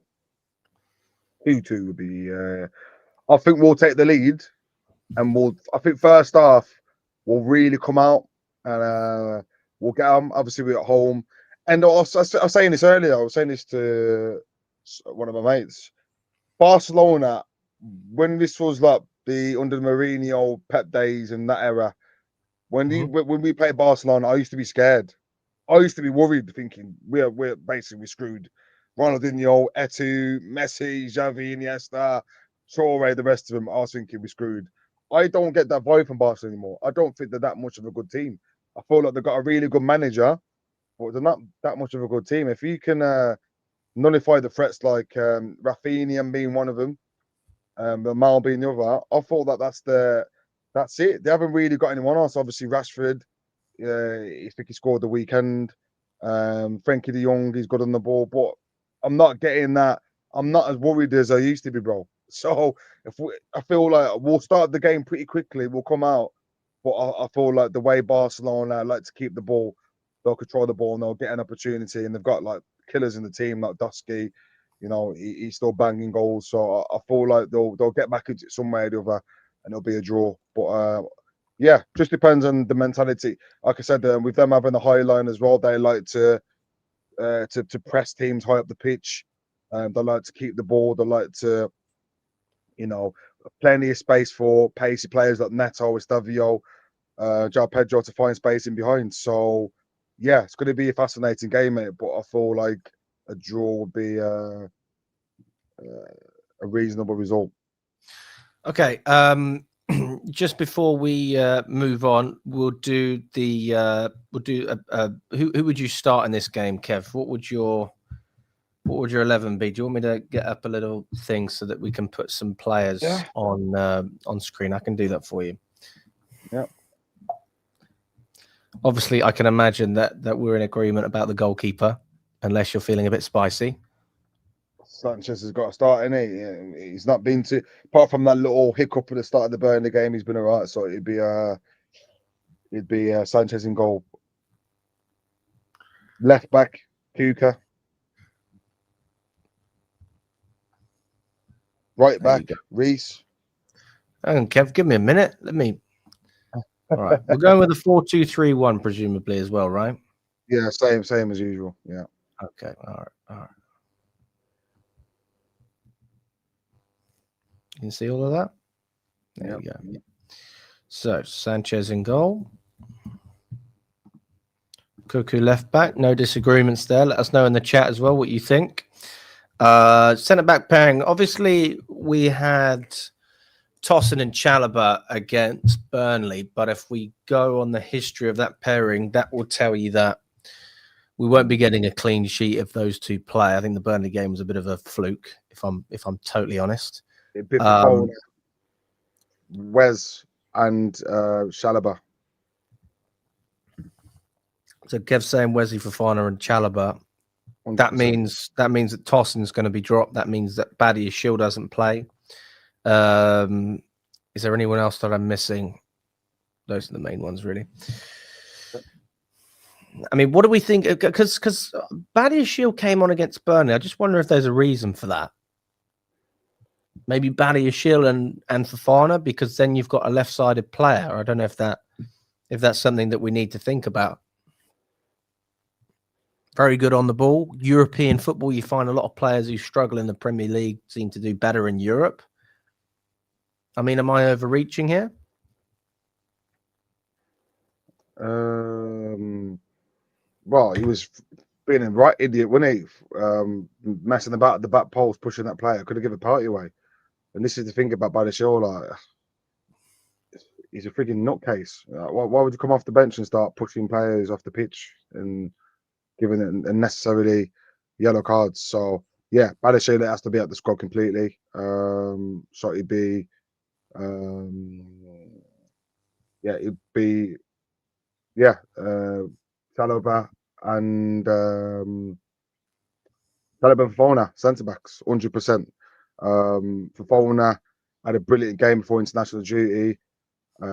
2-2 would be. I think we'll take the lead, and I think first half we'll really come out and we'll get them. Obviously, we're at home, and I was saying this earlier. I was saying this to one of my mates. Barcelona, when this was like under the Mourinho, Pep days and that era, when we played Barcelona, I used to be scared. I used to be worried, thinking we're basically screwed. Ronaldinho, Eto'o, Messi, Xavi, Iniesta, Traore, the rest of them. I was thinking we're screwed. I don't get that vibe from Barcelona anymore. I don't think they're that much of a good team. I feel like they've got a really good manager, but they're not that much of a good team. If you can nullify the threats like Rafinha being one of them, Yamal being the other, I thought that's it. They haven't really got anyone else. Obviously, Rashford, I think he scored the weekend. Frankie de Jong, he's good on the ball, but I'm not getting that. I'm not as worried as I used to be, bro. So I feel like we'll start the game pretty quickly. We'll come out, but I feel like the way Barcelona like to keep the ball, they'll control the ball and they'll get an opportunity. And they've got like killers in the team, like Dusky. He's still banging goals. So I feel like they'll get back into it some way or the other, and it'll be a draw. But Yeah, just depends on the mentality. Like I said, with them having the high line as well, they like to press teams high up the pitch. They like to keep the ball. They like to, plenty of space for pacey players like Neto, Estevao, João Pedro to find space in behind. So, yeah, it's going to be a fascinating game, mate. But I feel like a draw would be a reasonable result. Okay. Just before we move on, we'll do the who would you start in this game, Kev? What would your 11 be? Do you want me to get up a little thing so that we can put some players on screen? I can do that for you. Yeah. Obviously, I can imagine that we're in agreement about the goalkeeper, unless you're feeling a bit spicy. Sanchez has got to start, innit? He's not been to, apart from that little hiccup at the start of the Burnley game, he's been all right. So it'd be Sanchez in goal. Left back, Kuka. Right back, Reese. And Kev, give me a minute. Let me. All right, we're going with a 4-2-3-1, presumably as well, right? Yeah, same as usual. Yeah. Okay. All right. You can see all of that? There we go. So, Sanchez in goal. Cuckoo left back. No disagreements there. Let us know in the chat as well what you think. Centre-back pairing. Obviously, we had Tosin and Chalobah against Burnley. But if we go on the history of that pairing, that will tell you that we won't be getting a clean sheet if those two play. I think the Burnley game was a bit of a fluke, if I'm totally honest. Wes and Chalobah. So Kev's saying Wesley Fofana and Chalobah. 100%. That means that Tosin's going to be dropped. That means that Badiashile doesn't play. Is there anyone else that I'm missing? Those are the main ones, really. I mean, what do we think? Because Badiashile came on against Burnley. I just wonder if there's a reason for that. Maybe Badiashile and Fofana, because then you've got a left-sided player. I don't know if that's something that we need to think about. Very good on the ball. European football, you find a lot of players who struggle in the Premier League seem to do better in Europe. I mean, am I overreaching here? Well, he was being a right idiot, wasn't he? Messing about at the back post, pushing that player. Could have given a party away. And this is the thing about Badiashile, like, he's a freaking nutcase. Why would you come off the bench and start pushing players off the pitch and giving it unnecessarily yellow cards? So yeah, Badiashile has to be out the squad completely. So it'd be Chalobah and Chalobah Fofana, centre backs, 100%. Fofana had a brilliant game before international duty. But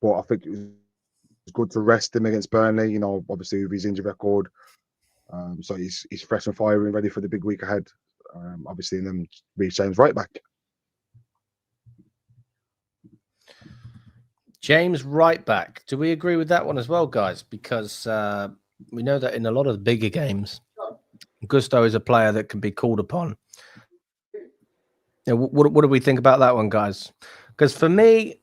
I think it was good to rest him against Burnley, obviously with his injury record. So he's fresh and firing, ready for the big week ahead. Obviously, and then Reece James right back. James right back. Do we agree with that one as well, guys? Because we know that in a lot of the bigger games, Gusto is a player that can be called upon. What do we think about that one, guys? Because for me,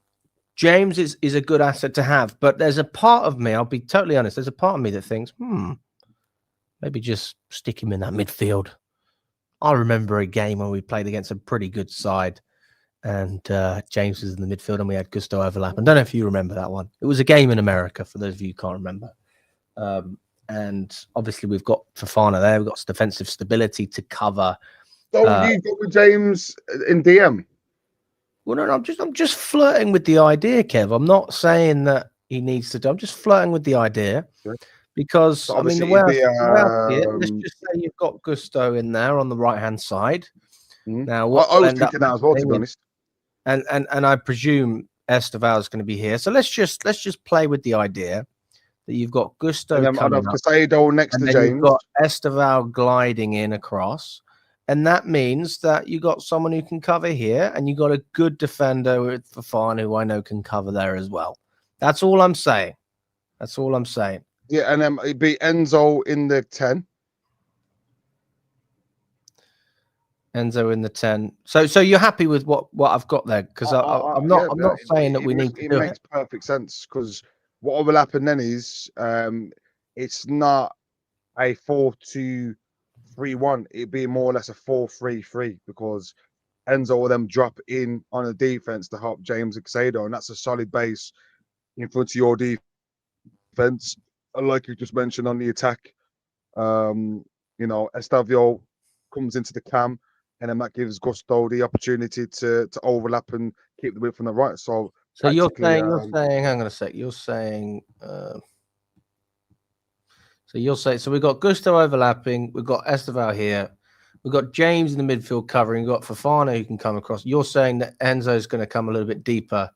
James is a good asset to have, but there's a part of me, I'll be totally honest, there's a part of me that thinks, maybe just stick him in that midfield. I remember a game when we played against a pretty good side and James was in the midfield and we had Gusto overlap. I don't know if you remember that one. It was a game in America, for those of you who can't remember. And obviously we've got Fofana there. We've got defensive stability to cover. So you got with James in DM? Well, no, I'm just flirting with the idea, Kev. I'm not saying that he needs to do. I'm just flirting with the idea because so I mean the way I see it, let's just say you've got Gusto in there on the right hand side. Now, I was thinking that as well, to be honest. And I presume Estevao is going to be here. So let's just play with the idea that you've got Gusto and then coming I'd have Casado next to James. You've got Estevao gliding in across. And that means that you got someone who can cover here, and you got a good defender with Fofana, who I know can cover there as well. That's all I'm saying. That's all I'm saying. Yeah, and then it'd be Enzo in the 10. Enzo in the 10. So you're happy with what I've got there? Because I'm not saying that we need to do it. Makes perfect sense, because what will happen then is it's not a 4-2-3-1. It'd be more or less a 4-3-3, because Enzo will then drop in on a defense to help James and Casado, and that's a solid base in front of your defense. And like you just mentioned on the attack, Estevao comes into the cam, and then that gives Gusto the opportunity to overlap and keep the width from the right. So you're saying, hang on a sec. You're saying, so we've got Gusto overlapping, we've got Estevao here, we've got James in the midfield covering, we've got Fofana who can come across. You're saying that Enzo's going to come a little bit deeper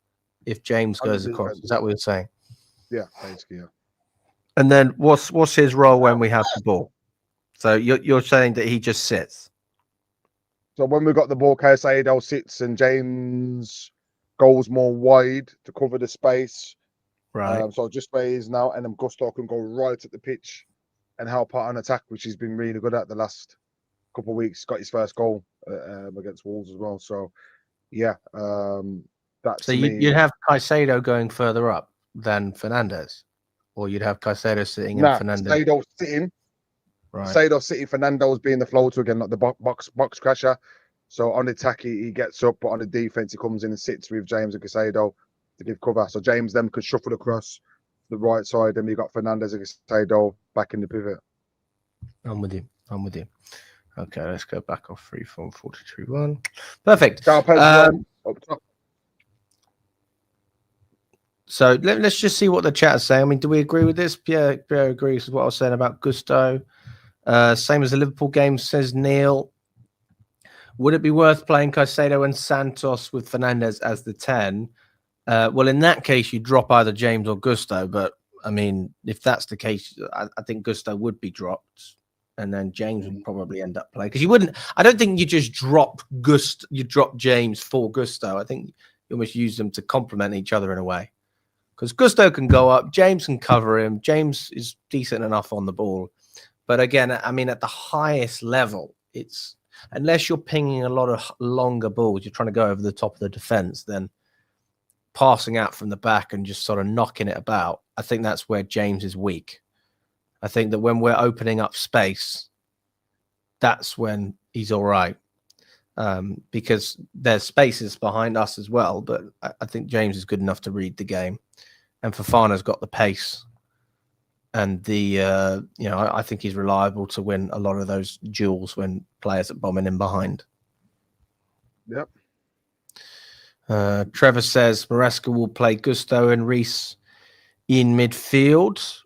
if James goes across. Is that what you're saying? Yeah, basically, yeah. And then what's his role when we have the ball? So you're saying that he just sits. So when we got the ball, Casado sits and James goes more wide to cover the space. Right. So just where he is now, and then Gusto can go right at the pitch and help out on attack, which he's been really good at the last couple of weeks. Got his first goal against Wolves as well. So yeah, so you'd have Caicedo going further up than Fernandez, or you'd have Caicedo sitting and Fernandez. Caicedo sitting. Right. Caicedo sitting, Fernando's being the floater again, like the box crasher. So on the attack, he gets up, but on the defense, he comes in and sits with James and Caicedo to give cover. So James then could shuffle across the right side, and you got Fernandez and Caicedo back in the pivot. I'm with you. Okay, let's go back off 3-4-4-2-1. Perfect. So let's just see what the chat is saying. I mean, do we agree with this? Pierre agrees with what I was saying about Gusto. Same as the Liverpool game, says Neil. Would it be worth playing Caicedo and Santos with Fernandez as the 10? Well, in that case, you drop either James or Gusto. But, I mean, if that's the case, I think Gusto would be dropped. And then James would probably end up playing. Because you wouldn't... I don't think you just drop James for Gusto. I think you almost use them to complement each other in a way. Because Gusto can go up, James can cover him. James is decent enough on the ball. But again, I mean, at the highest level, it's unless you're pinging a lot of longer balls, you're trying to go over the top of the defense, then passing out from the back and just sort of knocking it about, I think that's where James is weak. I think that when we're opening up space, that's when he's all right. Because there's spaces behind us as well, but I think James is good enough to read the game, and Fofana's got the pace, and I think he's reliable to win a lot of those duels when players are bombing in behind. Yep. Trevor says Maresca will play Gusto and Reece in midfield.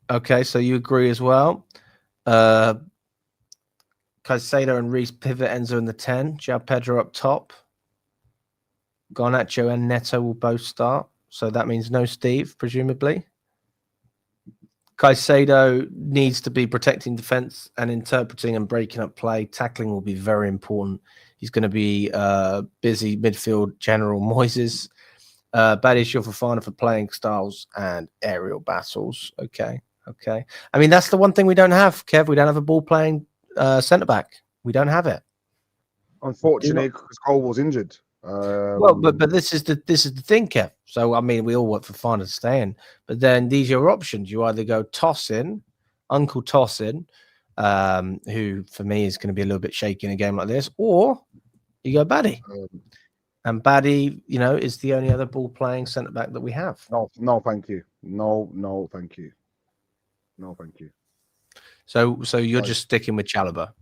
Okay, so you agree as well. Caicedo and Reece pivot, Enzo in the 10. João Pedro up top. Garnacho and Neto will both start. So that means no Steve, presumably. Caicedo needs to be protecting defense and interpreting and breaking up play. Tackling will be very important. He's going to be busy midfield general Moises. Badiashile Fofana for playing styles and aerial battles. Okay. I mean, that's the one thing we don't have, Kev. We don't have a ball-playing centre back. We don't have it, unfortunately, because Cole was injured. Well, but this is the thing, Kev. So I mean, we all want for fun to stay in, but then these are your options. You either go Uncle Tossin, who for me is going to be a little bit shaky in a game like this, or you go Baddy. And Baddy, is the only other ball-playing centre back that we have. No, thank you. No, thank you. No, thank you. So you're just sticking with Chalobah.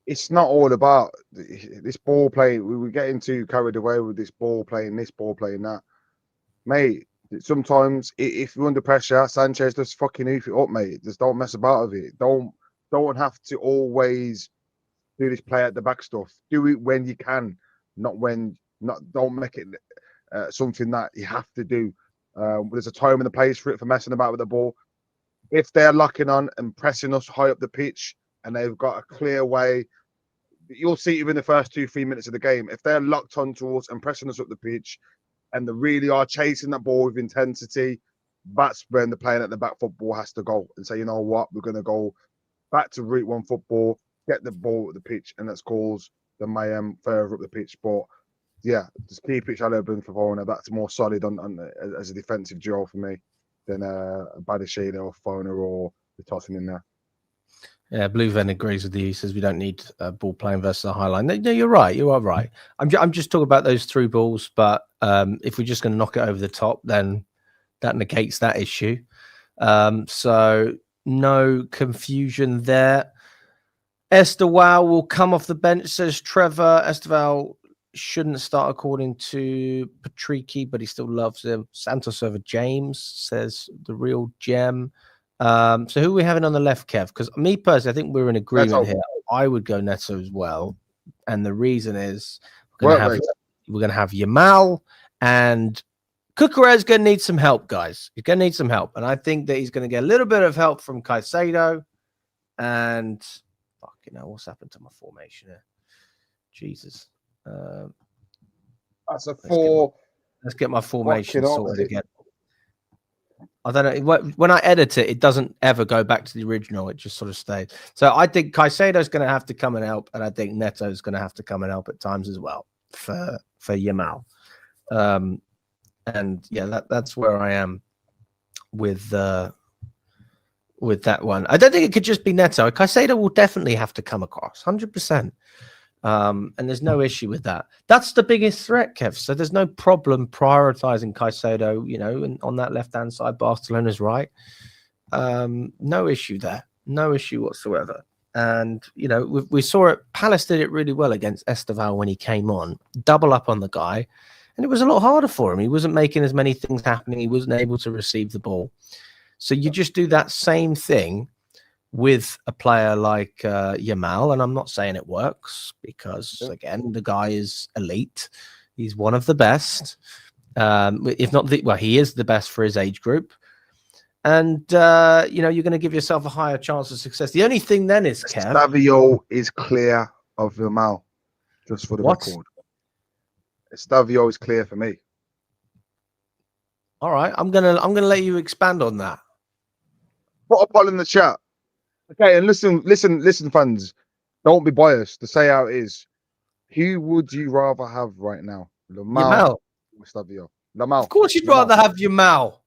It's not all about this ball playing. We get into carried away with this ball playing that. Mate, sometimes if you're under pressure, Sanchez just fucking oof it up, mate. Just don't mess about with it. Don't have to always do this play at the back stuff. Do it when you can, don't make it something that you have to do. There's a time and a place for it, for messing about with the ball. If they're locking on and pressing us high up the pitch and they've got a clear way you'll see it in the first 2-3 minutes of the game. If they're locked on towards and pressing us up the pitch, and they really are chasing that ball with intensity, that's when the playing at the back football has to go and say, you know what, we're going to go back to route one football, get the ball at the pitch, and let's cause the mayhem further up the pitch. But yeah, just keep it shallow open for Verona. That's more solid on as a defensive duo for me than a Badashida or Fona or the tossing in there. Yeah, Blue Ven agrees with you. He says we don't need ball playing versus a high line. No, you're right. You are right. I'm just talking about those through balls. But if we're just going to knock it over the top, then that negates that issue. So no confusion there. Estevao will come off the bench, says Trevor. Estevao shouldn't start according to Patricky, but he still loves him. Santos over James, says the real gem. So who are we having on the left, Kev? Because me personally, I think we're in agreement here. I would go Neto as well. And the reason is we're going to have Yamal, and Cucurella's going to need some help, guys. He's going to need some help. And I think that he's going to get a little bit of help from Caicedo. And fucking hell, what's happened to my formation here? Jesus. That's a 4. Let's get my formation sorted again. I don't know. When I edit it, it doesn't ever go back to the original. It just sort of stays. So I think Caicedo's going to have to come and help. And I think Neto's going to have to come and help at times as well for Yamal. And yeah, that's where I am with that one. I don't think it could just be Neto. Caicedo will definitely have to come across 100%. And there's no issue with that. That's the biggest threat, Kev. So there's no problem prioritizing Caicedo, and on that left-hand side, Barcelona's right. No issue there. No issue whatsoever. And, we saw it. Palace did it really well against Estevao when he came on. Double up on the guy. And it was a lot harder for him. He wasn't making as many things happening. He wasn't able to receive the ball. So you just do that same thing with a player like Yamal, and I'm not saying it works because, again, the guy is elite. He's one of the best, if not he is the best for his age group. And, you're going to give yourself a higher chance of success. The only thing then is, Kev... Estevao is clear of Yamal, just for the record. Estevao is clear for me. All right, I'm gonna let you expand on that. Put a poll in the chat. Okay, and listen, fans. Don't be biased. To say how it is, who would you rather have right now, Yamal or Estevao? Yamal. Of course, you'd rather have Yamal.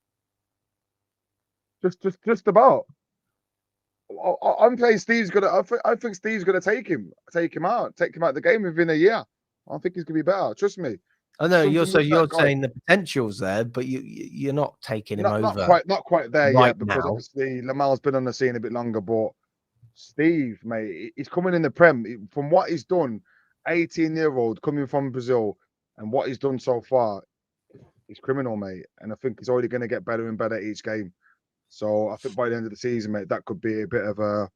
Just about. I'm saying Steve's gonna. I think Steve's gonna take him out of the game within a year. I think he's gonna be better. Trust me. I know you're saying the potential's there, but you're not taking him over. Not quite there yet, because obviously Lamal's been on the scene a bit longer. But Steve, mate, he's coming in the Prem. From what he's done, 18-year-old coming from Brazil, and what he's done so far, he's criminal, mate. And I think he's already going to get better and better each game. So I think by the end of the season, mate, that could be a bit of a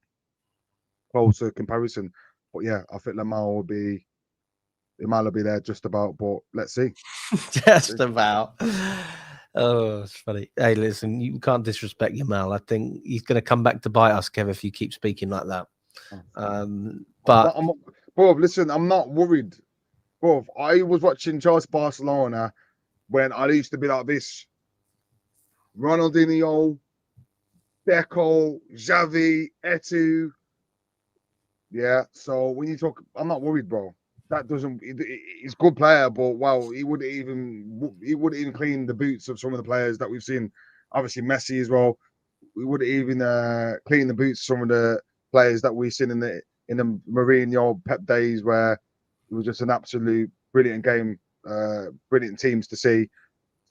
closer comparison. But yeah, I think Yamal will be there just about, but let's see. Just about. Oh, it's funny. Hey, listen, you can't disrespect Yamal. I think he's going to come back to bite us, Kev, if you keep speaking like that. But bro, listen, I'm not worried. Bro, I was watching Chelsea Barcelona when I used to be like this. Ronaldinho, Deco, Xavi, Etu. Yeah, so when you talk, I'm not worried, bro. That doesn't. He's a good player, but wow, he wouldn't even clean the boots of some of the players that we've seen. Obviously, Messi as well. We wouldn't even clean the boots of some of the players that we've seen in the Mourinho Pep days, where it was just an absolute brilliant game, brilliant teams to see.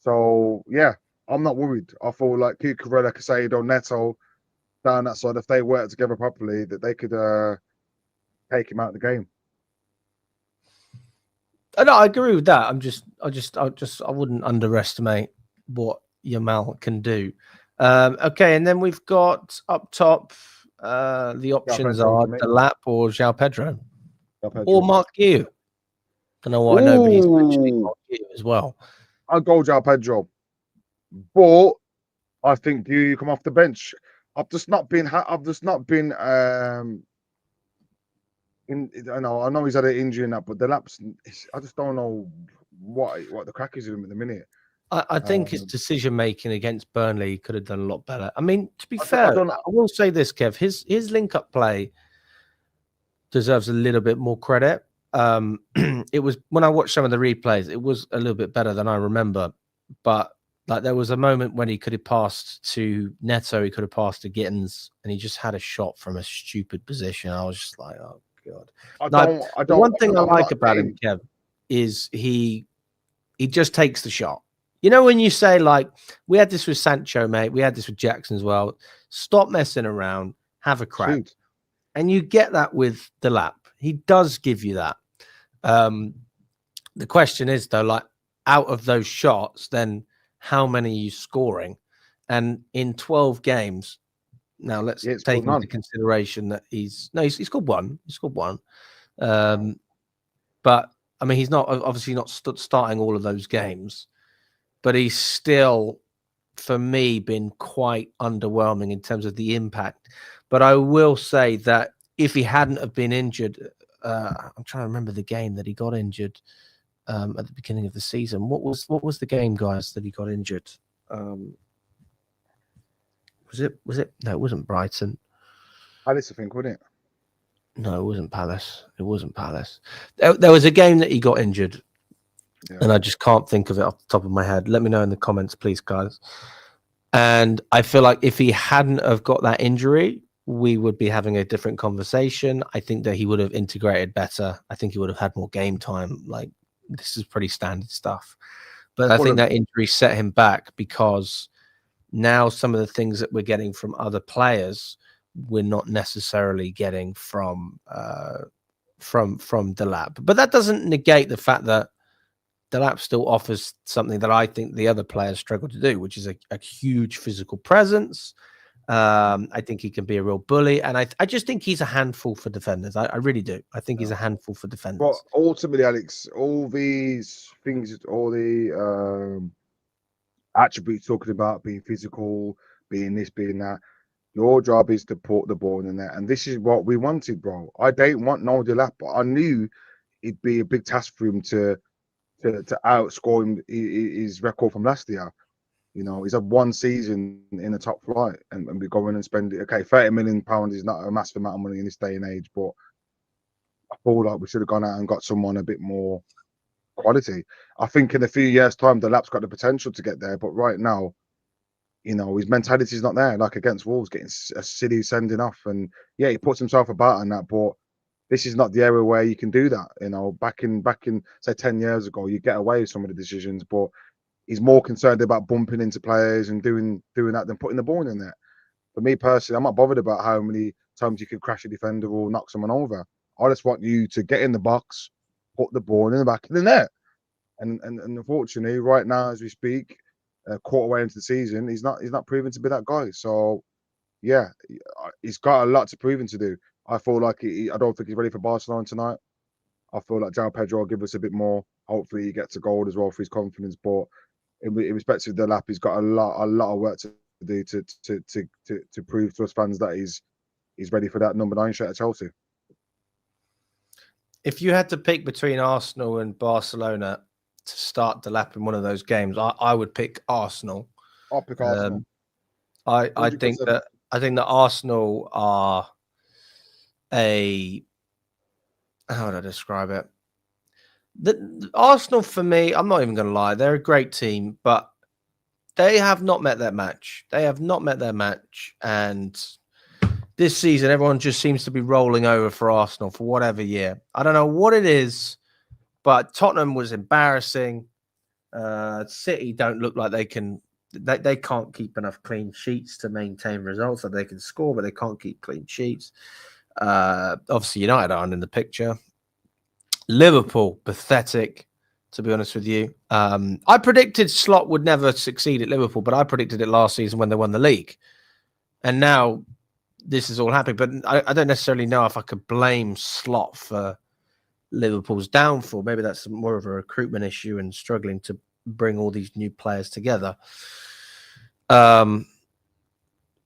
So yeah, I'm not worried. I feel like Cucurella, Caicedo, Neto down that side, if they work together properly, that they could take him out of the game. No, I agree with that. I wouldn't underestimate what Yamal can do. Okay, and then we've got up top. The options are Delap or João Pedro, or Mark Yu. Don't know why nobody's mentioning Mark Yu as well. I'll go João Pedro, but I think you come off the bench. I've just not been I know he's had an injury in that, but the laps, I just don't know what the crack is with him at the minute. I think his decision making against Burnley could have done a lot better. I mean, to be I fair, don't I will say this, Kev, his link up play deserves a little bit more credit. It was when I watched some of the replays, it was a little bit better than I remember. But like there was a moment when he could have passed to Neto, he could have passed to Gittins, and he just had a shot from a stupid position. I was just like, oh god. The one thing I like about him, Kev, is he just takes the shot. You know, when you say, like, we had this with Sancho, mate, we had this with Jackson as well. Stop messing around, have a crack. Shoot. And you get that with the lap. He does give you that. The question is, though, like, out of those shots, then how many are you scoring? And in 12 games, now let's take into consideration that he's scored one. He scored one. But, I mean, he's not obviously not starting all of those games. But he's still, for me, been quite underwhelming in terms of the impact. But I will say that if he hadn't have been injured, I'm trying to remember the game that he got injured at the beginning of the season. What was the game, guys, that he got injured? Was it? No, it wasn't Brighton. Palace, I think, wasn't it? No, it wasn't Palace. It wasn't Palace. There was a game that he got injured. Yeah. And I just can't think of it off the top of my head. Let me know in the comments, please, guys. And I feel like if he hadn't have got that injury, we would be having a different conversation. I think that he would have integrated better. I think he would have had more game time. Like, this is pretty standard stuff. But I think that injury set him back because now some of the things that we're getting from other players, we're not necessarily getting from Delap. But that doesn't negate the fact that Delap still offers something that I think the other players struggle to do, which is a huge physical presence. I think he can be a real bully, and I just think he's a handful for defenders. I really do. I think he's a handful for defenders. But ultimately, Alex, all these things, all the attributes talking about being physical, being this, being that, your job is to put the ball in the net, and this is what we wanted, bro. I didn't want no Delap, but I knew it'd be a big task for him to outscore him, his record from last year. You know, he's had one season in the top flight, and we go in and spend it. Okay, £30 million is not a massive amount of money in this day and age, but I feel like we should have gone out and got someone a bit more quality. I think in a few years' time, the Lap's got the potential to get there, but right now, you know, his mentality is not there. Like against Wolves, getting a silly sending off, and yeah, he puts himself about in that, but this is not the area where you can do that. You know, back in say 10 years ago, you get away with some of the decisions, but he's more concerned about bumping into players and doing that than putting the ball in there. For me personally, I'm not bothered about how many times you can crash a defender or knock someone over. I just want you to get in the box, put the ball in the back of the net. And unfortunately, right now as we speak, a quarter way into the season, he's not proven to be that guy. So yeah, he's got a lot to prove to do. I feel like I don't think he's ready for Barcelona tonight. I feel like João Pedro will give us a bit more. Hopefully, he gets a goal as well for his confidence. But in respect to the Delap, he's got a lot of work to do to prove to us fans that he's ready for that number 9 shirt at Chelsea. If you had to pick between Arsenal and Barcelona to start Delap in one of those games, I would pick Arsenal. I'll pick Arsenal. I think that Arsenal are how would I describe it? The Arsenal, for me, I'm not even going to lie, they're a great team, but they have not met their match. And this season, everyone just seems to be rolling over for Arsenal for whatever year. I don't know what it is, but Tottenham was embarrassing. City don't look like they can't keep enough clean sheets to maintain results. So they can score, but they can't keep clean sheets. Obviously, United aren't in the picture. Liverpool, pathetic, to be honest with you. I predicted Slot would never succeed at Liverpool, but I predicted it last season when they won the league. And now this is all happening. But I don't necessarily know if I could blame Slot for Liverpool's downfall. Maybe that's more of a recruitment issue and struggling to bring all these new players together.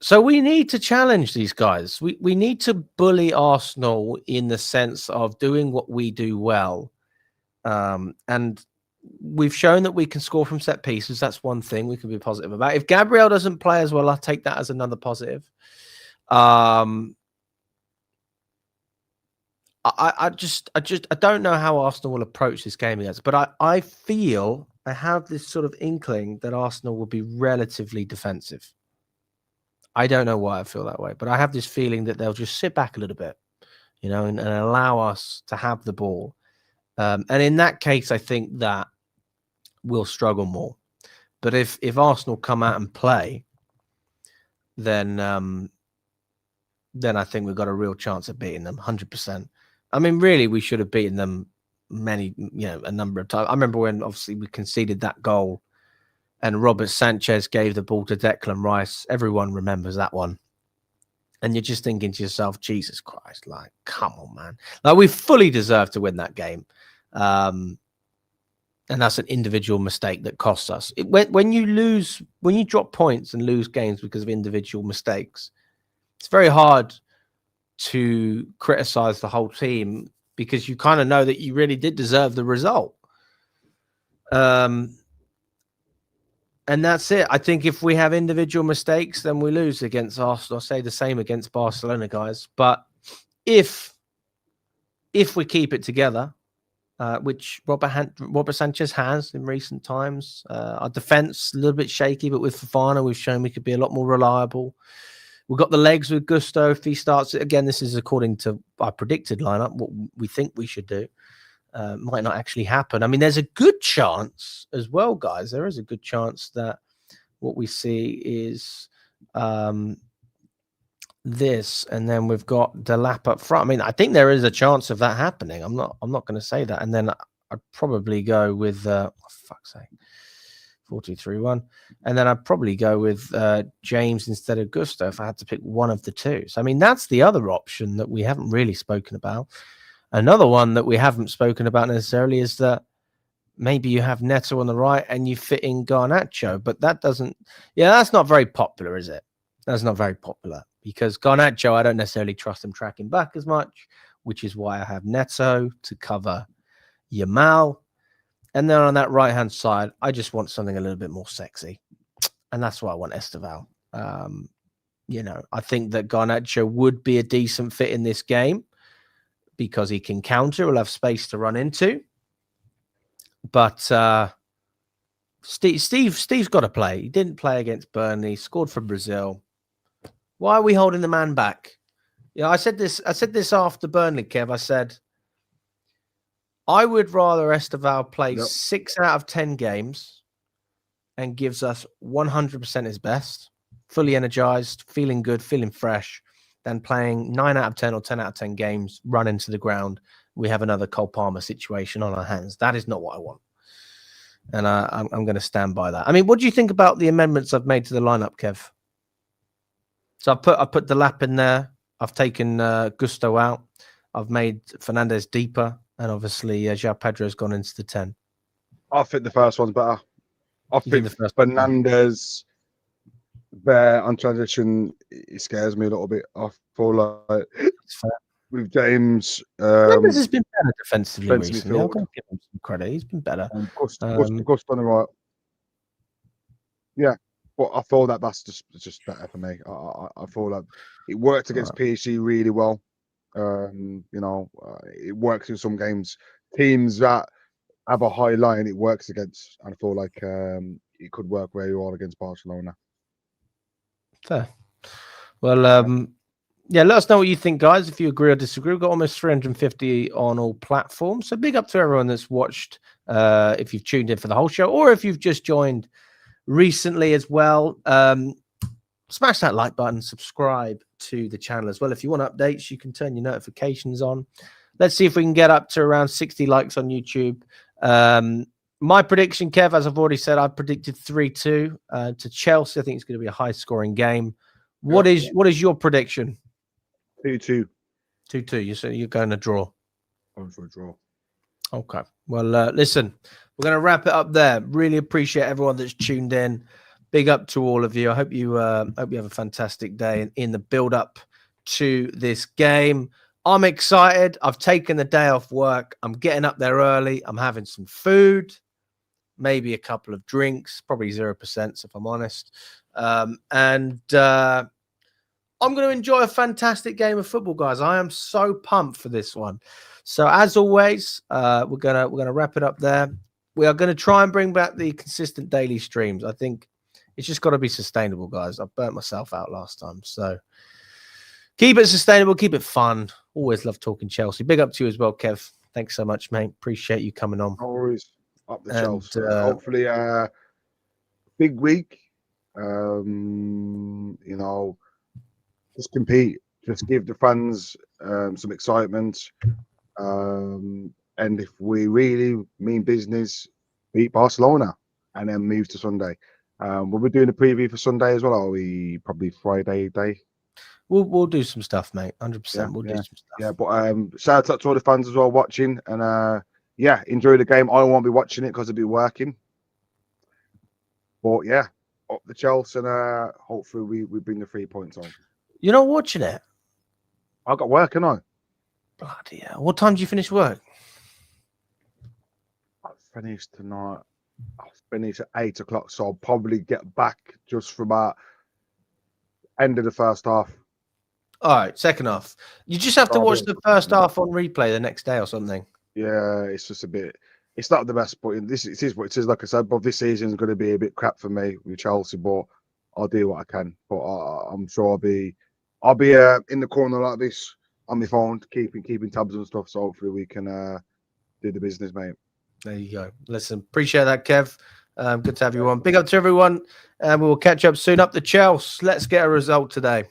So we need to challenge these guys. We need to bully Arsenal in the sense of doing what we do well. And we've shown that we can score from set pieces. That's one thing we can be positive about. If Gabriel doesn't play as well, I'll take that as another positive. I don't know how Arsenal will approach this game against, but I feel I have this sort of inkling that Arsenal will be relatively defensive. I don't know why I feel that way, but I have this feeling that they'll just sit back a little bit, and allow us to have the ball. And in that case, I think that we'll struggle more. But if Arsenal come out and play, then I think we've got a real chance of beating them, 100%. I mean, really, we should have beaten them a number of times. I remember when obviously we conceded that goal and Robert Sanchez gave the ball to Declan Rice. Everyone remembers that one. And you're just thinking to yourself, Jesus Christ, like, come on, man. Like, we fully deserve to win that game. And that's an individual mistake that costs us. When you drop points and lose games because of individual mistakes, it's very hard to criticize the whole team because you kind of know that you really did deserve the result. And that's it. I think if we have individual mistakes, then we lose against Arsenal. I'll say the same against Barcelona, guys. But if we keep it together, which Robert Sanchez has in recent times, our defense a little bit shaky, but with Fofana, we've shown we could be a lot more reliable. We've got the legs with Gusto. If he starts it again, this is according to our predicted lineup, what we think we should do. Might not actually happen. I mean, there's a good chance as well, guys. There is a good chance that what we see is this, and then we've got Delap up front. I mean, I think there is a chance of that happening. I'm not going to say that. And then I'd probably go with fuck's sake, 4-2-3-1, and then I'd probably go with James instead of Gusto if I had to pick one of the two. So I mean, that's the other option that we haven't really spoken about. Another one that we haven't spoken about necessarily is that maybe you have Neto on the right and you fit in Garnacho, but that doesn't, that's not very popular, is it? That's not very popular because Garnacho, I don't necessarily trust him tracking back as much, which is why I have Neto to cover Yamal. And then on that right-hand side, I just want something a little bit more sexy. And that's why I want Estevao. I think that Garnacho would be a decent fit in this game, because he can counter, will have space to run into. But Steve's got to play. He didn't play against Burnley, scored for Brazil. Why are we holding the man back? I said this after Burnley, Kev. I said, I would rather Estevao play 6 out of 10 games and gives us 100% his best, fully energized, feeling good, feeling fresh, than playing 9 out of 10 or 10 out of 10 games, run into the ground. We have another Cole Palmer situation on our hands. That is not what I want. And I'm going to stand by that. I mean, what do you think about the amendments I've made to the lineup, Kev? So I put Delap in there. I've taken Gusto out. I've made Fernandez deeper. And obviously, João Pedro's gone into the 10. I think the first one's better. I think Fernandez there on transition, it scares me a little bit. I feel like with James, Fernandez has been better defensively recently. I'll give him some credit. He's been better. Gusto on the right. Yeah, but I feel that that's just better for me. I feel like it worked against PSG really well. It works in some games. Teams that have a high line, it works against. And I feel like it could work where you are against Barcelona. Fair. Well, let us know what you think, guys. If you agree or disagree, we've got almost 350 on all platforms. So big up to everyone that's watched. If you've tuned in for the whole show, or if you've just joined recently as well, smash that like button, subscribe to the channel as well. If you want updates, you can turn your notifications on. Let's see if we can get up to around 60 likes on YouTube. My prediction, Kev, as I've already said, I predicted 3-2 to Chelsea. I think it's going to be a high-scoring game. What is your prediction? 2-2. 2-2. You're going to draw. Going for a draw. Okay. Well, listen, we're going to wrap it up there. Really appreciate everyone that's tuned in. big up to all of you. I hope you have a fantastic day in the build up to this game. I'm excited. I've taken the day off work. I'm getting up there early. I'm having some food, maybe a couple of drinks, probably 0% if I'm honest. And I'm going to enjoy a fantastic game of football, guys. I am so pumped for this one. So as always, we're gonna wrap it up there. We are going to try and bring back the consistent daily streams. I think it's just got to be sustainable, guys. I burnt myself out last time, so keep it sustainable, keep it fun. Always love talking Chelsea. Big up to you as well, Kev. Thanks so much, mate. Appreciate you coming on. Always up the Chelsea. Hopefully, big week. Just compete. Just give the fans some excitement. And if we really mean business, beat Barcelona and then move to Sunday. We'll be doing a preview for Sunday as well. Are we probably Friday day? We'll do some stuff, mate. 100%. We'll do some stuff. Yeah, but shout out to all the fans as well watching, and enjoy the game. I won't be watching it because I'll be working. But yeah, up the Chelsea, and hopefully we bring the 3 points on. You're not watching it? I got work, and I. Bloody hell. What time do you finish work? I finish tonight. I'll finish at 8 o'clock, so I'll probably get back just for about end of the first half. All right, second half. You just have to watch the first half on replay the next day or something. Yeah, it's just a bit. It's not the best, but it is what it is. Like I said, but this season is going to be a bit crap for me with Chelsea, but I'll do what I can. But I'm sure I'll be in the corner like this on my phone, keeping tabs and stuff. So hopefully we can do the business, mate. There you go. Listen, appreciate that, Kev. Good to have you on. Big up to everyone, and we will catch up soon. Up the Chelsea. Let's get a result today.